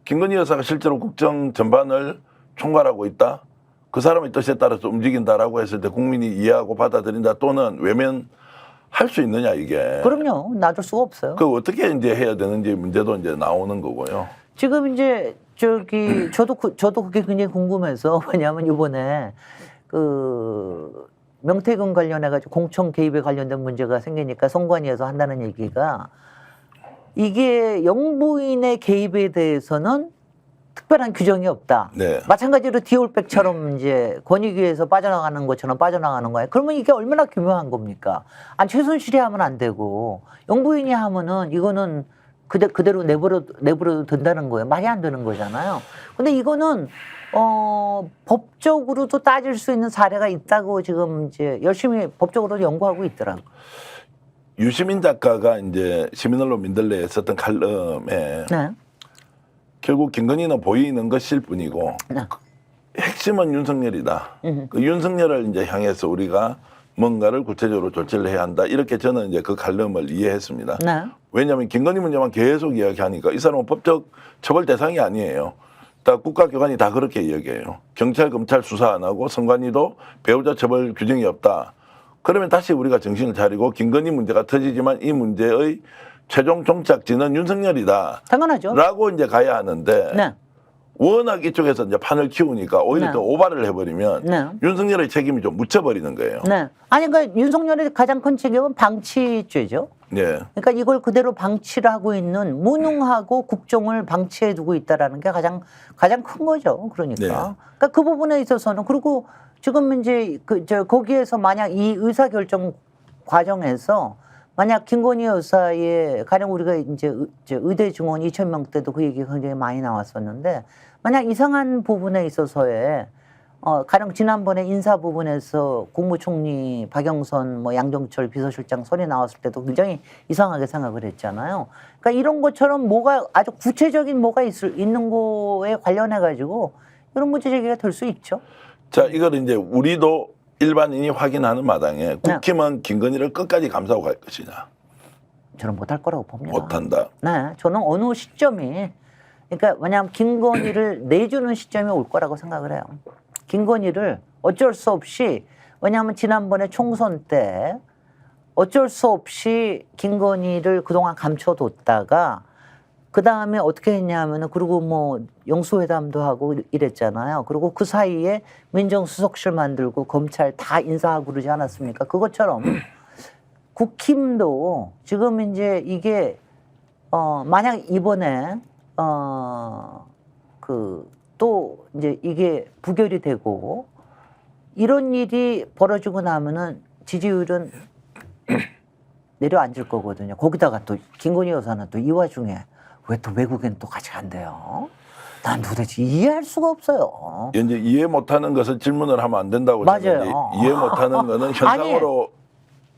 김건희 여사가 실제로 국정 전반을 총괄하고 있다. 그 사람의 뜻에 따라서 움직인다라고 했을 때 국민이 이해하고 받아들인다 또는 외면할 수 있느냐 이게.
그럼요. 놔둘 수가 없어요.
그 어떻게 이제 해야 되는지 문제도 이제 나오는 거고요.
지금 이제 저도 그게 굉장히 궁금해서 왜냐하면 이번에 그 명태균 관련해가지고 공천 개입에 관련된 문제가 생기니까 선관위에서 한다는 얘기가 이게 영부인의 개입에 대해서는 특별한 규정이 없다.
네.
마찬가지로 디올백처럼 이제 권익위에서 빠져나가는 것처럼 빠져나가는 거예요. 그러면 이게 얼마나 교묘한 겁니까? 최순실이 하면 안 되고 영부인이 하면은 이거는 그대로 내버려 둔다는 거예요. 말이 안 되는 거잖아요. 근데 이거는 법적으로도 따질 수 있는 사례가 있다고 지금 이제 열심히 법적으로 연구하고 있더라고요.
유시민 작가가 이제 시민언론 민들레에 썼던 칼럼에
네.
결국 김건희는 보이는 것일 뿐이고
네.
핵심은 윤석열이다. 그 윤석열을 이제 향해서 우리가 뭔가를 구체적으로 조치를 해야 한다. 이렇게 저는 이제 그 칼럼을 이해했습니다.
네.
왜냐하면 김건희 문제만 계속 이야기하니까 이 사람은 법적 처벌 대상이 아니에요. 다 국가기관이 다 그렇게 이야기해요. 경찰, 검찰 수사 안 하고 선관위도 배우자 처벌 규정이 없다. 그러면 다시 우리가 정신을 차리고 김건희 문제가 터지지만 이 문제의 최종 종착지는 윤석열이다.
당연하죠.
라고 이제 가야 하는데
네.
워낙 이쪽에서 이제 판을 키우니까 오히려
네.
더 오바를 해버리면
네.
윤석열의 책임이 좀 묻혀버리는 거예요.
네. 그러니까 윤석열의 가장 큰 책임은 방치죄죠.
네.
그러니까 이걸 그대로 방치를 하고 있는 무능하고 국정을 방치해 두고 있다라는 게 가장 큰 거죠. 그러니까.
네.
그러니까 그 부분에 있어서는 그리고 지금 이제 거기에서 만약 이 의사결정 과정에서 만약 김건희 여사의 가령 우리가 이제 의대 증원 2,000명 때도 그 얘기가 굉장히 많이 나왔었는데 만약 이상한 부분에 있어서의 가령 지난번에 인사 부분에서 국무총리 박영선 뭐 양정철 비서실장 소리 나왔을 때도 굉장히 이상하게 생각을 했잖아요. 그러니까 이런 것처럼 뭐가 아주 구체적인 뭐가 있는 거에 관련해 가지고 이런 문제 제기가 될 수 있죠.
자, 이걸 이제 우리도 일반인이 확인하는 마당에 국힘은 김건희를 끝까지 감싸고 갈 것이냐.
저는 못할 거라고 봅니다.
못한다.
네, 저는 어느 시점이 그러니까 왜냐하면 김건희를 내주는 시점이 올 거라고 생각을 해요. 김건희를 어쩔 수 없이 왜냐하면 지난번에 총선 때 어쩔 수 없이 김건희를 그동안 감춰뒀다가 그 다음에 어떻게 했냐면은 그리고 뭐 영수회담도 하고 이랬잖아요. 그리고 그 사이에 민정수석실 만들고 검찰 다 인사하고 그러지 않았습니까? 그것처럼 국힘도 지금 이제 이게 만약 이번에 또 이제 이게 부결이 되고 이런 일이 벌어지고 나면은 지지율은 내려앉을 거거든요. 거기다가 또 김건희 여사는 또 이 와중에 왜 또 외국엔 또 같이 간대요? 난 도대체 이해할 수가 없어요.
이제 이해 못하는 것을 질문을 하면 안 된다고
맞아요.
생각하는데 이해 못하는 거는 현상으로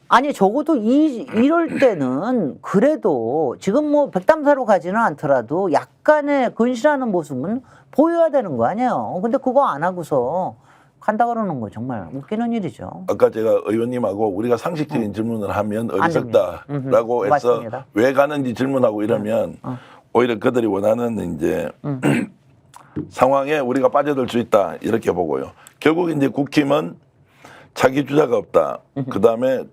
아니 적어도 이럴 때는 그래도 지금 뭐 백담사로 가지는 않더라도 약간의 근실하는 모습은 보여야 되는 거 아니에요. 근데 그거 안 하고서 간다 그러는 거 정말 웃기는 일이죠.
아까 제가 의원님하고 우리가 상식적인 질문을 하면
됩니다.
어리석다라고 해서
맞습니다.
왜 가는지 질문하고 이러면 오히려 그들이 원하는 이제 상황에 우리가 빠져들 수 있다 이렇게 보고요. 결국 이제 국힘은 자기 주자가 없다. 그다음에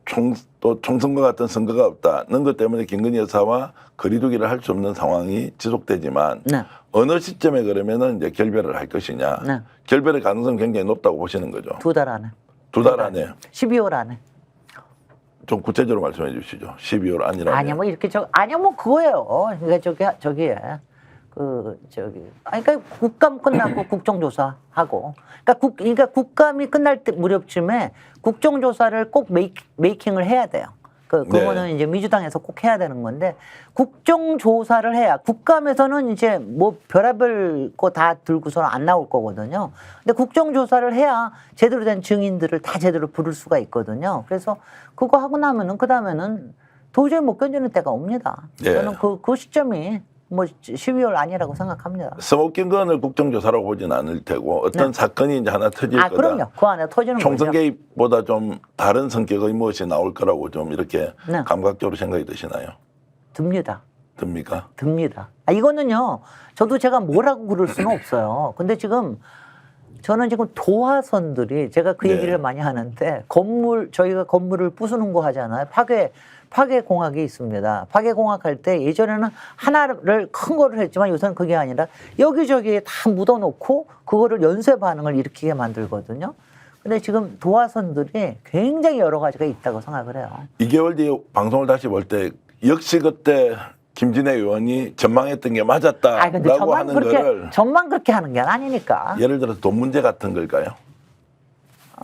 또 총선과 같은 선거가 없다는 것 때문에 김건희 여사와 거리두기를 할 수 없는 상황이 지속되지만
네.
어느 시점에 그러면은 이제 결별을 할 것이냐.
네.
결별의 가능성이 굉장히 높다고 보시는 거죠.
2달 안에.
두 달 안에.
12월 안에.
좀 구체적으로 말씀해 주시죠. 12월 아니라면.
아니야 뭐 이렇게 아니야 뭐 그거예요. 그러니까 저기에 그러니까 국감 끝나고 국정조사 하고 그러니까 국감이 끝날 때 무렵쯤에 국정조사를 꼭 메이킹을 해야 돼요. 그거는
네.
이제 민주당에서 꼭 해야 되는 건데 국정조사를 해야 국감에서는 이제 뭐 별의별 거 다 들고서는 안 나올 거거든요. 근데 국정조사를 해야 제대로 된 증인들을 다 제대로 부를 수가 있거든요. 그래서 그거 하고 나면은 그다음에는 도저히 못 견디는 때가 옵니다.
네.
저는 그 시점이 뭐 12월 아니라고 생각합니다.
서먹긴 건을 국정조사라고 보진 않을 테고 어떤 사건이 이제 하나 터질 거다.
그럼요. 그 안에 터지는
총선
거죠.
개입보다 좀 다른 성격의 무엇이 나올 거라고 좀 이렇게
네.
감각적으로 생각이 드시나요?
듭니다.
듭니까?
듭니다. 이거는요. 저도 제가 뭐라고 그럴 수는 없어요. 근데 지금 저는 지금 도화선들이 제가 그
네.
얘기를 많이 하는데 저희가 건물을 부수는 거 하잖아요. 파괴공학이 있습니다. 파괴공학 할 때 예전에는 하나를 큰 거를 했지만 요새는 그게 아니라 여기저기에 다 묻어놓고 그거를 연쇄 반응을 일으키게 만들거든요. 근데 지금 도화선들이 굉장히 여러 가지가 있다고 생각을 해요.
2개월 뒤에 방송을 다시 볼 때 역시 그때 김진애 의원이 전망했던 게
근데
맞았다라고 하는 거를
전만 그렇게 하는 게 아니니까.
예를 들어서 돈 문제 같은 걸까요?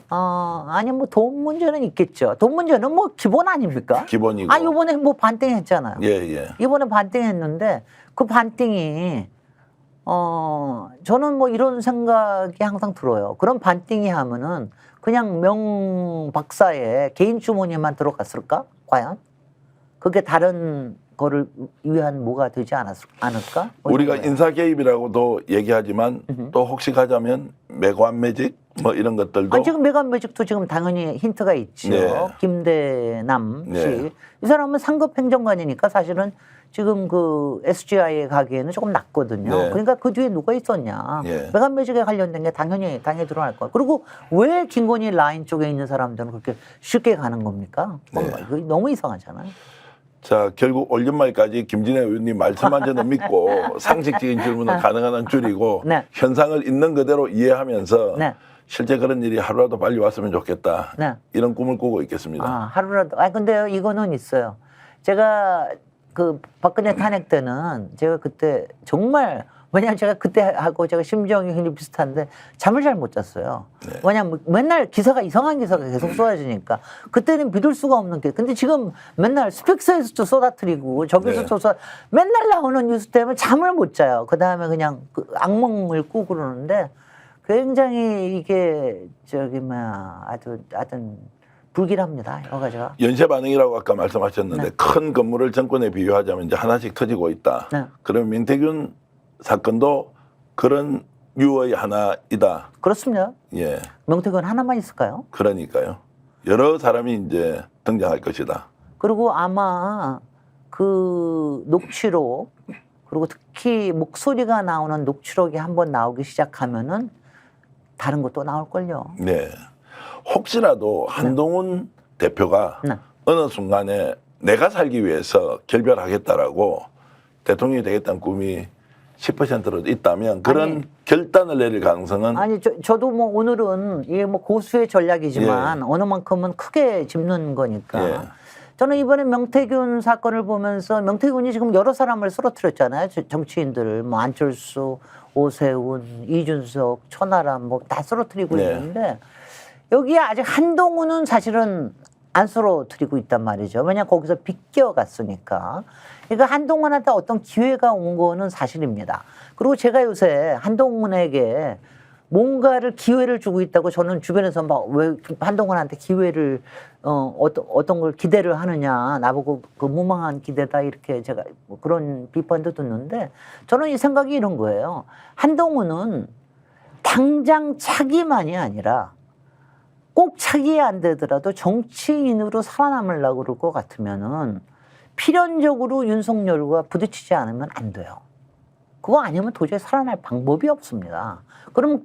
아니 뭐 돈 문제는 있겠죠. 돈 문제는 뭐 기본 아닙니까?
기본이고.
이번에 뭐 반띵했잖아요.
예.
이번에 반띵했는데 그 반띵이 저는 뭐 이런 생각이 항상 들어요. 그런 반띵이 하면은 그냥 명 박사의 개인 주머니에만 들어갔을까? 과연? 그게 다른 거를 위한 뭐가 되지 않을까?
우리가 인사 개입이라고도 얘기하지만 또 혹시 가자면 매관매직 뭐 이런 것들도
지금 매간매직도 지금 당연히 힌트가 있죠.
네.
김대남 씨.
네.
이 사람은 상급 행정관이니까 사실은 지금 그 SGI에 가기에는 조금 낮거든요.
네.
그러니까 그 뒤에 누가 있었냐.
네.
매간매직에 관련된 게 당연히 드러날 거야. 그리고 왜 김건희 라인 쪽에 있는 사람들은 그렇게 쉽게 가는 겁니까?
네.
이거 너무 이상하잖아요.
자, 결국 올 연말까지 김진애 의원님 말씀만 저는 믿고 상식적인 질문은 가능한 한 줄이고
네.
현상을 있는 그대로 이해하면서
네.
실제 그런 일이 하루라도 빨리 왔으면 좋겠다.
네.
이런 꿈을 꾸고 있겠습니다.
하루라도. 근데 이거는 있어요. 제가 그 박근혜 탄핵 때는 제가 그때 정말 왜냐하면 제가 그때 하고 제가 심정이 굉장히 비슷한데 잠을 잘 못 잤어요.
네.
왜냐하면 맨날 이상한 기사가 계속 쏟아지니까 그때는 믿을 수가 없는 게 근데 지금 맨날 스펙스에서도 쏟아뜨리고 저기서도 맨날 나오는 뉴스 때문에 잠을 못 자요. 그 다음에 그냥 악몽을 꾸고 그러는데 굉장히 이게 하여튼 불길합니다. 여러 가지가.
연쇄 반응이라고 아까 말씀하셨는데
네.
큰 건물을 정권에 비유하자면 이제 하나씩 터지고 있다.
네.
그러면 민태균 사건도 그런 유의 하나이다.
그렇습니다.
예,
명태균 하나만 있을까요?
그러니까요. 여러 사람이 이제 등장할 것이다.
그리고 아마 그 녹취록 그리고 특히 목소리가 나오는 녹취록이 한번 나오기 시작하면은 다른 것도 나올걸요.
네. 혹시라도 한동훈 대표가
네.
어느 순간에 내가 살기 위해서 결별하겠다라고 대통령이 되겠다는 꿈이 10%로 있다면 그런 결단을 내릴 가능성은
저도 뭐 오늘은 이게 뭐 고수의 전략이지만 어느 만큼은 크게 짚는 거니까
예.
저는 이번에 명태균 사건을 보면서 명태균이 지금 여러 사람을 쓰러뜨렸잖아요. 정치인들, 뭐 안철수, 오세훈, 이준석, 천하람 뭐 다 쓰러뜨리고
네.
있는데 여기에 아직 한동훈은 사실은 안 쓰러뜨리고 있단 말이죠. 왜냐 거기서 비껴갔으니까. 그러니까 한동훈한테 어떤 기회가 온 거는 사실입니다. 그리고 제가 요새 한동훈에게 뭔가를 기회를 주고 있다고 저는 주변에서 막 왜 한동훈한테 기회를 어떤 걸 기대를 하느냐 나보고 그 무망한 기대다 이렇게 제가 뭐 그런 비판도 듣는데 저는 이 생각이 이런 거예요. 한동훈은 당장 차기만이 아니라 꼭 차기 안 되더라도 정치인으로 살아남으려고 그럴 것 같으면은 필연적으로 윤석열과 부딪히지 않으면 안 돼요. 그거 아니면 도저히 살아날 방법이 없습니다. 그럼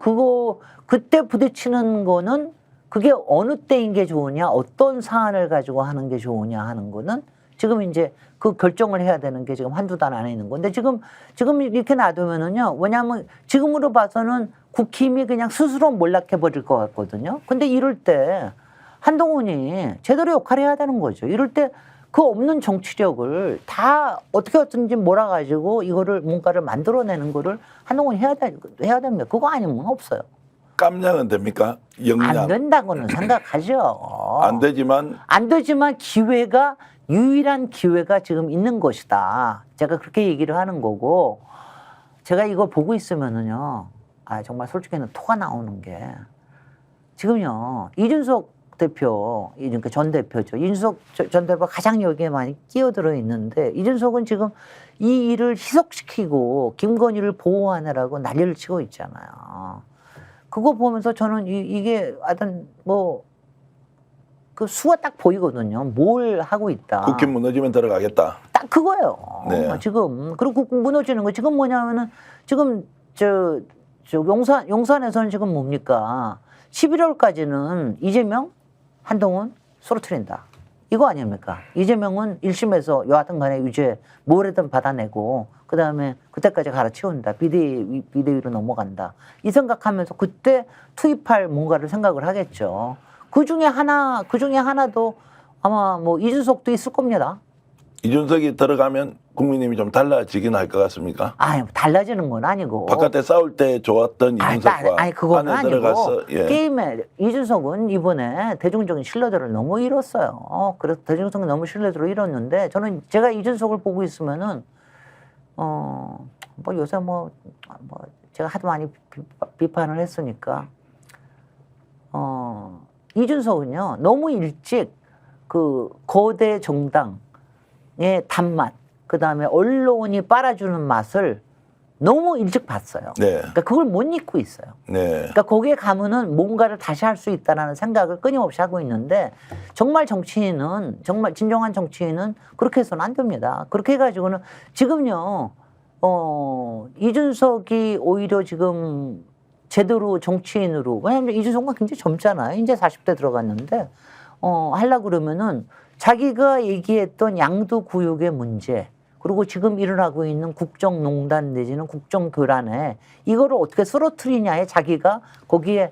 그때 부딪히는 거는 그게 어느 때인 게 좋으냐, 어떤 사안을 가지고 하는 게 좋으냐 하는 거는 지금 이제 그 결정을 해야 되는 게 지금 한두 달 안에 있는 건데 지금 이렇게 놔두면은요, 왜냐하면 지금으로 봐서는 국힘이 그냥 스스로 몰락해버릴 것 같거든요. 근데 이럴 때 한동훈이 제대로 역할을 해야 되는 거죠. 이럴 때 그 없는 정치력을 다 어떻게든지 몰아가지고 이거를 뭔가를 만들어내는 거를 한동훈이 해야 됩니다. 그거 아니면 없어요.
깜냥은 됩니까? 영냥.
안 된다고는 생각하죠.
안 되지만
안 되지만 기회가 유일한 기회가 지금 있는 것이다. 제가 그렇게 얘기를 하는 거고 제가 이거 보고 있으면은요. 정말 솔직히는 토가 나오는 게 지금요. 이준석 대표, 그러니까 전 대표죠. 이준석 전 대표가 가장 여기에 많이 끼어들어 있는데 이준석은 지금 이 일을 희석시키고 김건희를 보호하느라고 난리를 치고 있잖아요. 그거 보면서 저는 이게 하여튼 뭐 그 수가 딱 보이거든요. 뭘 하고 있다.
국힘 무너지면 들어가겠다.
딱 그거예요.
네.
지금 그리고 무너지는 거 지금 뭐냐면은 지금 저 용산에서는 지금 뭡니까? 11월까지는 이재명, 한동훈 쓰러뜨린다. 이거 아닙니까? 이재명은 1심에서 여하튼 간에 유죄 뭐래든 받아내고 그다음에 그때까지 갈아치운다. 비대위로 넘어간다. 이 생각하면서 그때 투입할 뭔가를 생각을 하겠죠. 그 중에 하나도 아마 뭐 이준석도 있을 겁니다.
이준석이 들어가면 국민님이 좀 달라지긴 할 것 같습니까?
달라지는 건 아니고.
바깥에 싸울 때 좋았던 이준석과
그건
안에
아니고
들어가서
게임에 이준석은 이번에 대중적인 신뢰도를 너무 잃었어요. 그래서 대중적인 너무 신뢰도를 잃었는데 저는 제가 이준석을 보고 있으면은 뭐 요새 뭐 제가 하도 많이 비판을 했으니까 이준석은요 너무 일찍 그 거대 정당의 단맛 그다음에 언론이 빨아주는 맛을 너무 일찍 봤어요.
네.
그러니까 그걸 못 잊고 있어요.
네.
그러니까 거기에 가면은 뭔가를 다시 할 수 있다라는 생각을 끊임없이 하고 있는데 정말 진정한 정치인은 그렇게 해서는 안 됩니다. 그렇게 해가지고는 지금요 이준석이 오히려 지금 제대로 정치인으로 왜냐하면 이준석은 굉장히 젊잖아요. 이제 40대 들어갔는데 하려고 그러면은 자기가 얘기했던 양도구역의 문제 그리고 지금 일어나고 있는 국정농단 내지는 국정교란에 이거를 어떻게 쓰러뜨리냐에 자기가 거기에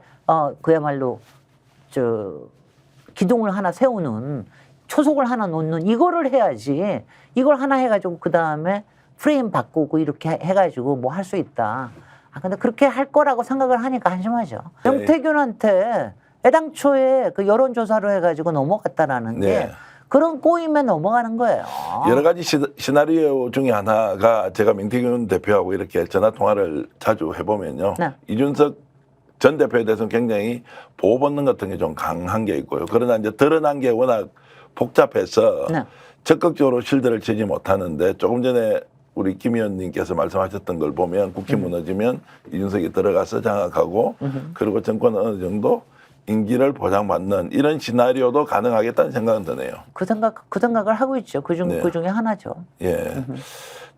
그야말로 기둥을 하나 세우는 초석을 하나 놓는 이거를 해야지 이걸 하나 해가지고 그 다음에 프레임 바꾸고 이렇게 해가지고 뭐 할 수 있다. 근데 그렇게 할 거라고 생각을 하니까 한심하죠.
네.
명태균한테 애당초에 그 여론조사로 해가지고 넘어갔다라는 게
네.
그런 꼬임에 넘어가는 거예요.
여러 가지 시나리오 중에 하나가 제가 명태균 대표하고 이렇게 전화 통화를 자주 해보면요.
네.
이준석 전 대표에 대해서는 굉장히 보호 본능 같은 게 좀 강한 게 있고요. 그러나 이제 드러난 게 워낙 복잡해서
네.
적극적으로 실드를 치지 못하는데 조금 전에 우리 김 의원님께서 말씀하셨던 걸 보면 국힘 무너지면 이준석이 들어가서 장악하고 그리고 정권은 어느 정도 임기를 보장받는 이런 시나리오도 가능하겠다는 생각은 드네요.
그 생각을 하고 있죠. 그 중에 하나죠.
예.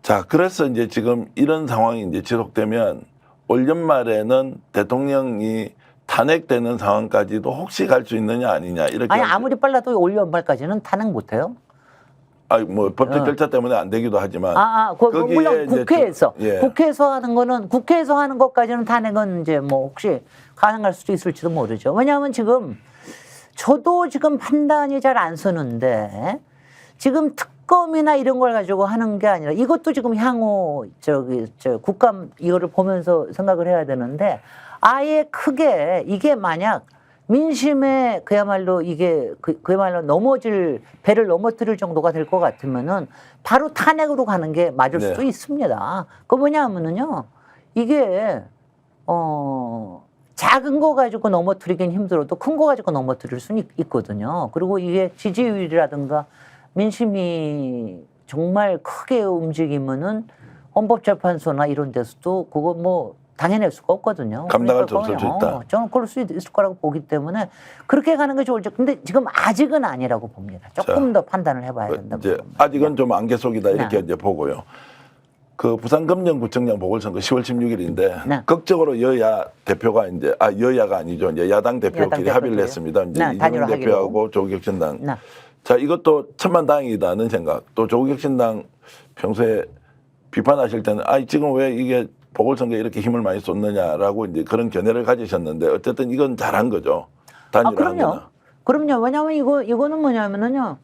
자, 그래서 이제 지금 이런 상황이 이제 지속되면 올 연말에는 대통령이 탄핵되는 상황까지도 혹시 갈 수 있느냐 아니냐 이렇게.
아니 아무리 빨라도 올 연말까지는 탄핵 못 해요.
뭐 법적 절차 때문에 안 되기도 하지만.
물론
이제
국회에서 하는 거는 국회에서 하는 것까지는 탄핵은 이제 뭐 혹시 가능할 수도 있을지도 모르죠. 왜냐하면 지금 저도 지금 판단이 잘 안 서는데 지금 특검이나 이런 걸 가지고 하는 게 아니라 이것도 지금 향후 국감 이거를 보면서 생각을 해야 되는데 아예 크게 이게 만약 민심에 그야말로 이게 그야말로 배를 넘어뜨릴 정도가 될 것 같으면은 바로 탄핵으로 가는 게 맞을 수도 있습니다. 그 뭐냐면은요 이게 작은 거 가지고 넘어뜨리긴 힘들어도 큰 거 가지고 넘어뜨릴 수는 있거든요. 그리고 이게 지지율이라든가 민심이 정말 크게 움직이면은 헌법재판소나 이런 데서도 그거 뭐 당해낼 수가 없거든요.
감당할 수 없을 수 있다.
저는 그럴 수 있을 거라고 보기 때문에 그렇게 가는 게 좋을지. 근데 지금 아직은 아니라고 봅니다. 조금 더 판단을 해봐야 된다고.
이제 아직은 좀 안개 속이다 이렇게 이제 보고요. 그 부산검정구청장 보궐선거 10월 16일인데 극적으로 여야 대표가 이제 여야가 아니죠. 이제 야당 대표끼리 합의를 했습니다. 이제 이재명 대표하고 조국혁신당. 자, 이것도 천만다행이다는 생각. 또 조국혁신당 평소에 비판하실 때는 지금 왜 이게 보궐선거에 이렇게 힘을 많이 쏟느냐라고 이제 그런 견해를 가지셨는데 어쨌든 이건 잘한 거죠. 단일화한 거는.
그럼요. 왜냐하면 이거는 뭐냐면은요.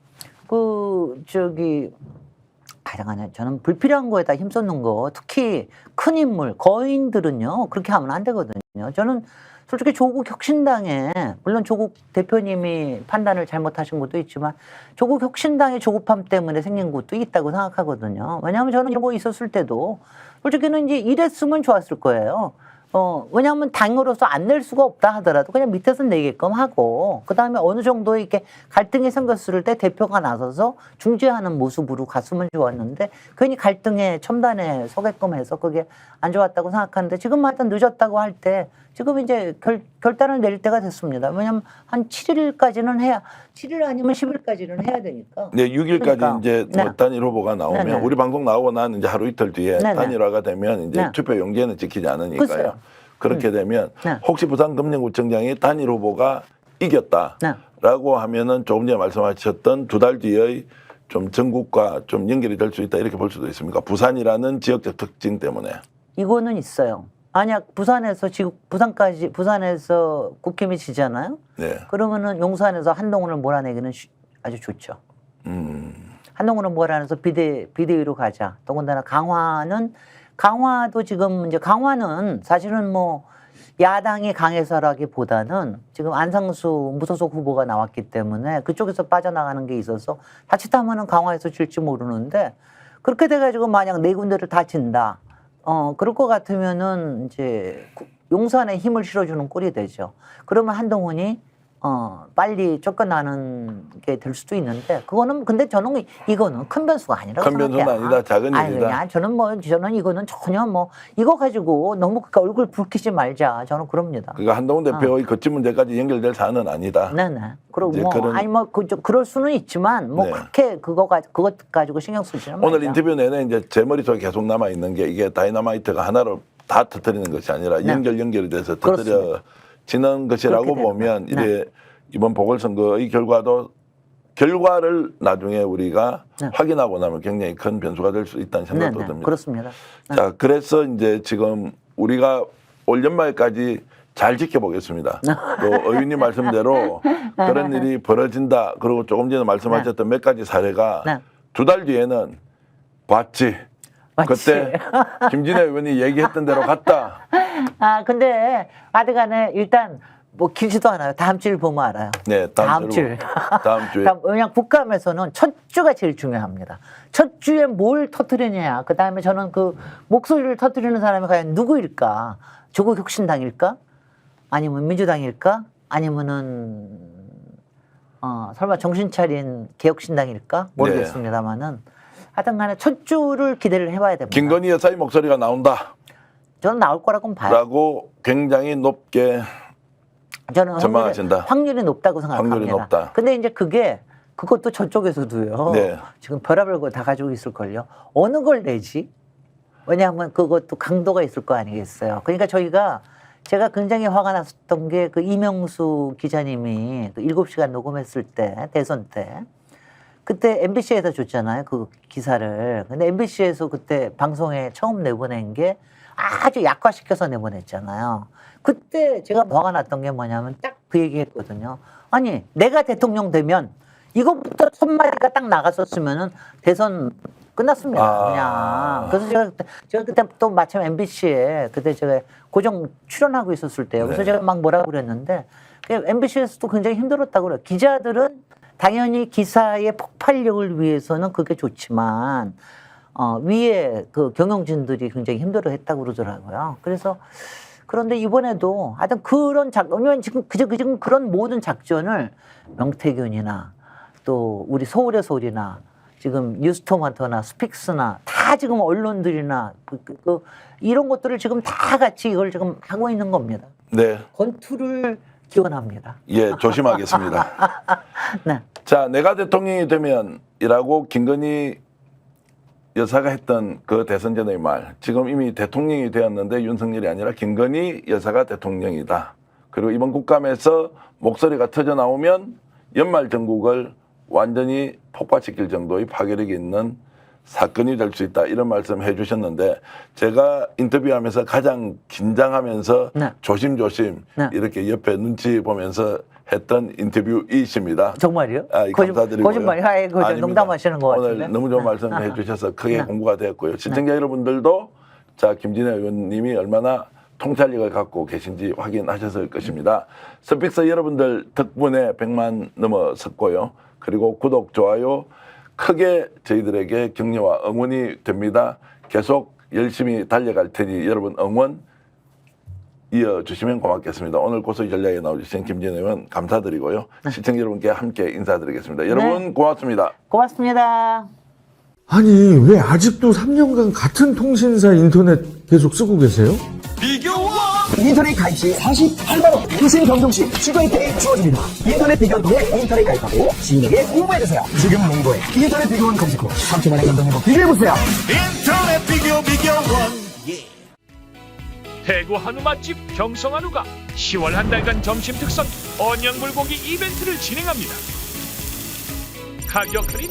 가장 저는 불필요한 거에다 힘쏟는 거, 특히 큰 인물, 거인들은요 그렇게 하면 안 되거든요. 저는 솔직히 조국 혁신당에 물론 조국 대표님이 판단을 잘못하신 것도 있지만 조국 혁신당의 조급함 때문에 생긴 것도 있다고 생각하거든요. 왜냐하면 저는 이런 거 있었을 때도 솔직히는 이제 이랬으면 좋았을 거예요. 왜냐하면 당으로서 안 낼 수가 없다 하더라도 그냥 밑에서 내게끔 하고 그다음에 어느 정도 이렇게 갈등이 생겼을 때 대표가 나서서 중재하는 모습으로 갔으면 좋았는데 괜히 갈등의 첨단에 서게끔 해서 그게 안 좋았다고 생각하는데 지금 하여튼 늦었다고 할 때 지금 이제 결단을 내릴 때가 됐습니다. 왜냐하면 한 7일까지는 7일 아니면 10일까지는 해야 되니까.
네, 6일까지
그러니까.
이제 뭐 단일 후보가 나오면 우리 방송 나오고 나는 이제 하루 이틀 뒤에 단일화가 되면 이제 투표 용지는 지키지 않으니까요.
글쎄요.
그렇게 되면 혹시 부산검정구청장이 단일 후보가 이겼다라고 하면은 조금 전에 말씀하셨던 2달 뒤의 좀 전국과 좀 연결이 될 수 있다 이렇게 볼 수도 있습니까? 부산이라는 지역적 특징 때문에.
이거는 있어요. 만약 부산에서 국힘이 지잖아요.
네.
그러면은 용산에서 한동훈을 몰아내기는 아주 좋죠. 한동훈을 몰아내서 비대위로 가자. 더군다나 강화도 지금 이제 강화는 사실은 뭐 야당이 강해서라기보다는 지금 안상수 무소속 후보가 나왔기 때문에 그쪽에서 빠져나가는 게 있어서 자칫하면은 강화에서 질지 모르는데 그렇게 돼가지고 만약 4군데를 다 진다. 그럴 것 같으면은 이제 용산에 힘을 실어주는 꼴이 되죠. 그러면 한동훈이 빨리 쫓겨나는 게 될 수도 있는데 그거는 근데 저는 이거는 큰 변수가 아니라고
생각해요. 큰 변수는 아니다. 작은 일이다.
저는 이거는 전혀 이거 가지고 너무 얼굴 붉히지 말자. 저는 그럽니다.
그러니까 한동훈 대표의 거치 문제까지 연결될 사안은 아니다.
네네. 그리고 그럴 수는 있지만 그렇게 그것 가지고 신경 쓰지는 말자.
오늘 인터뷰 내내 이제 제 머릿속에 계속 남아 있는 게 이게 다이너마이트가 하나로 다 터뜨리는 것이 아니라 연결이 돼서 터뜨려지는 것이라고 보면 이제 이번 보궐선거의 결과를 나중에 우리가 확인하고 나면 굉장히 큰 변수가 될 수 있다는 생각도 듭니다.
그렇습니다.
자, 그래서 이제 지금 우리가 올 연말까지 잘 지켜보겠습니다. 또 의원님 말씀대로 그런 일이 벌어진다. 그리고 조금 전에 말씀하셨던 몇 가지 사례가 2달 뒤에는 봤지. 그때 김진애 의원이 얘기했던 대로 갔다.
근데 하여튼간에 일단 뭐 길지도 않아요. 다음 주를 보면 알아요.
네, 다음 주에.
왜냐하면 국감에서는 첫 주가 제일 중요합니다. 첫 주에 뭘 터뜨리냐. 그다음에 저는 그 목소리를 터뜨리는 사람이 과연 누구일까? 조국 혁신당일까? 아니면 민주당일까? 아니면은 설마 정신 차린 개혁신당일까? 모르겠습니다만은 하여튼간에 첫 주를 기대를 해봐야 됩니다.
김건희 여사의 목소리가 나온다.
저는 나올 거라고 봐요.
라고 굉장히 높게
저는
전망하신다.
확률이 높다고 생각합니다.
확률이 높다.
근데 이제 그것도 저쪽에서도요. 지금 별의별 거 다 가지고 있을걸요. 어느 걸 내지? 왜냐하면 그것도 강도가 있을 거 아니겠어요. 그러니까 제가 굉장히 화가 났었던 게 그 이명수 기자님이 그 7시간 녹음했을 때, 대선 때. 그때 MBC에서 줬잖아요. 그 기사를. 근데 MBC에서 그때 방송에 처음 내보낸 게 아주 약화시켜서 내보냈잖아요. 그때 제가 화가 났던 게 뭐냐면 딱 그 얘기 했거든요. 아니, 내가 대통령 되면 이것부터 첫 마디가 딱 나갔었으면은 대선 끝났습니다.
아.
그냥. 그래서 제가 그때 또 마침 MBC에 그때 제가 고정 출연하고 있었을 때요. 그래서
네.
제가 막 뭐라고 그랬는데 MBC에서도 굉장히 힘들었다고 그래요. 기자들은 당연히 기사의 폭발력을 위해서는 그게 좋지만 위에 그 경영진들이 굉장히 힘들어했다고 그러더라고요. 그래서 그런데 이번에도 하여튼 그런 왜냐면 지금 지금 그런 모든 작전을 명태균이나 또 우리 서울의 소리나 지금 뉴스토마토나 스픽스나 다 지금 언론들이나 이런 것들을 지금 다 같이 이걸 지금 하고 있는 겁니다.
네.
권투를 기원합니다.
예, 조심하겠습니다.
네.
자, 내가 대통령이 되면이라고 김건희 여사가 했던 그 대선 전의 말, 지금 이미 대통령이 되었는데 윤석열이 아니라 김건희 여사가 대통령이다. 그리고 이번 국감에서 목소리가 터져 나오면 연말 전국을 완전히 폭파시킬 정도의 파괴력이 있는 사건이 될 수 있다. 이런 말씀 해주셨는데 제가 인터뷰하면서 가장 긴장하면서
네.
조심조심
네.
이렇게 옆에 눈치 보면서 했던 인터뷰이십니다.
정말요?
아, 감사드리고요.
거짓말, 아이고,
아닙니다.
농담하시는 것 같은데.
오늘 너무 좋은 말씀 해주셔서 크게
네.
공부가 되었고요. 시청자 여러분들도 자 김진애 의원님이 얼마나 통찰력을 갖고 계신지 확인하셨을 것입니다. 스픽스 여러분들 덕분에 100만 넘어섰고요. 그리고 구독, 좋아요 크게 저희들에게 격려와 응원이 됩니다. 계속 열심히 달려갈 테니 여러분 응원 이어주시면 고맙겠습니다. 오늘 고소의 전략에 나와주신 김진애 의원 감사드리고요. 시청자 여러분께 함께 인사드리겠습니다. 여러분 고맙습니다.
고맙습니다.
아니 왜 아직도 3년간 같은 통신사 인터넷 계속 쓰고 계세요?
인터넷 가입 시 48만원 무슨 경종시 추가 혜택이 주어집니다. 인터넷 비교원 통해 인터넷 가입하고 시인에게 홍보해주세요. 지금 네이버에 인터넷 비교원 검색 후 3초만에 감동 행복 비교해보세요.
인터넷 비교원.
대구 한우 맛집 경성한우가 10월 한 달간 점심 특선 언양불고기 이벤트를 진행합니다. 가격 할인,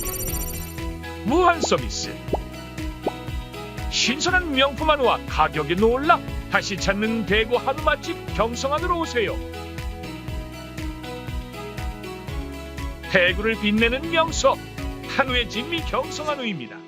무한 서비스, 신선한 명품 한우와 가격이 놀라 다시 찾는 대구 한우 맛집 경성한우로 오세요. 대구를 빛내는 명소 한우의 진미 경성한우입니다.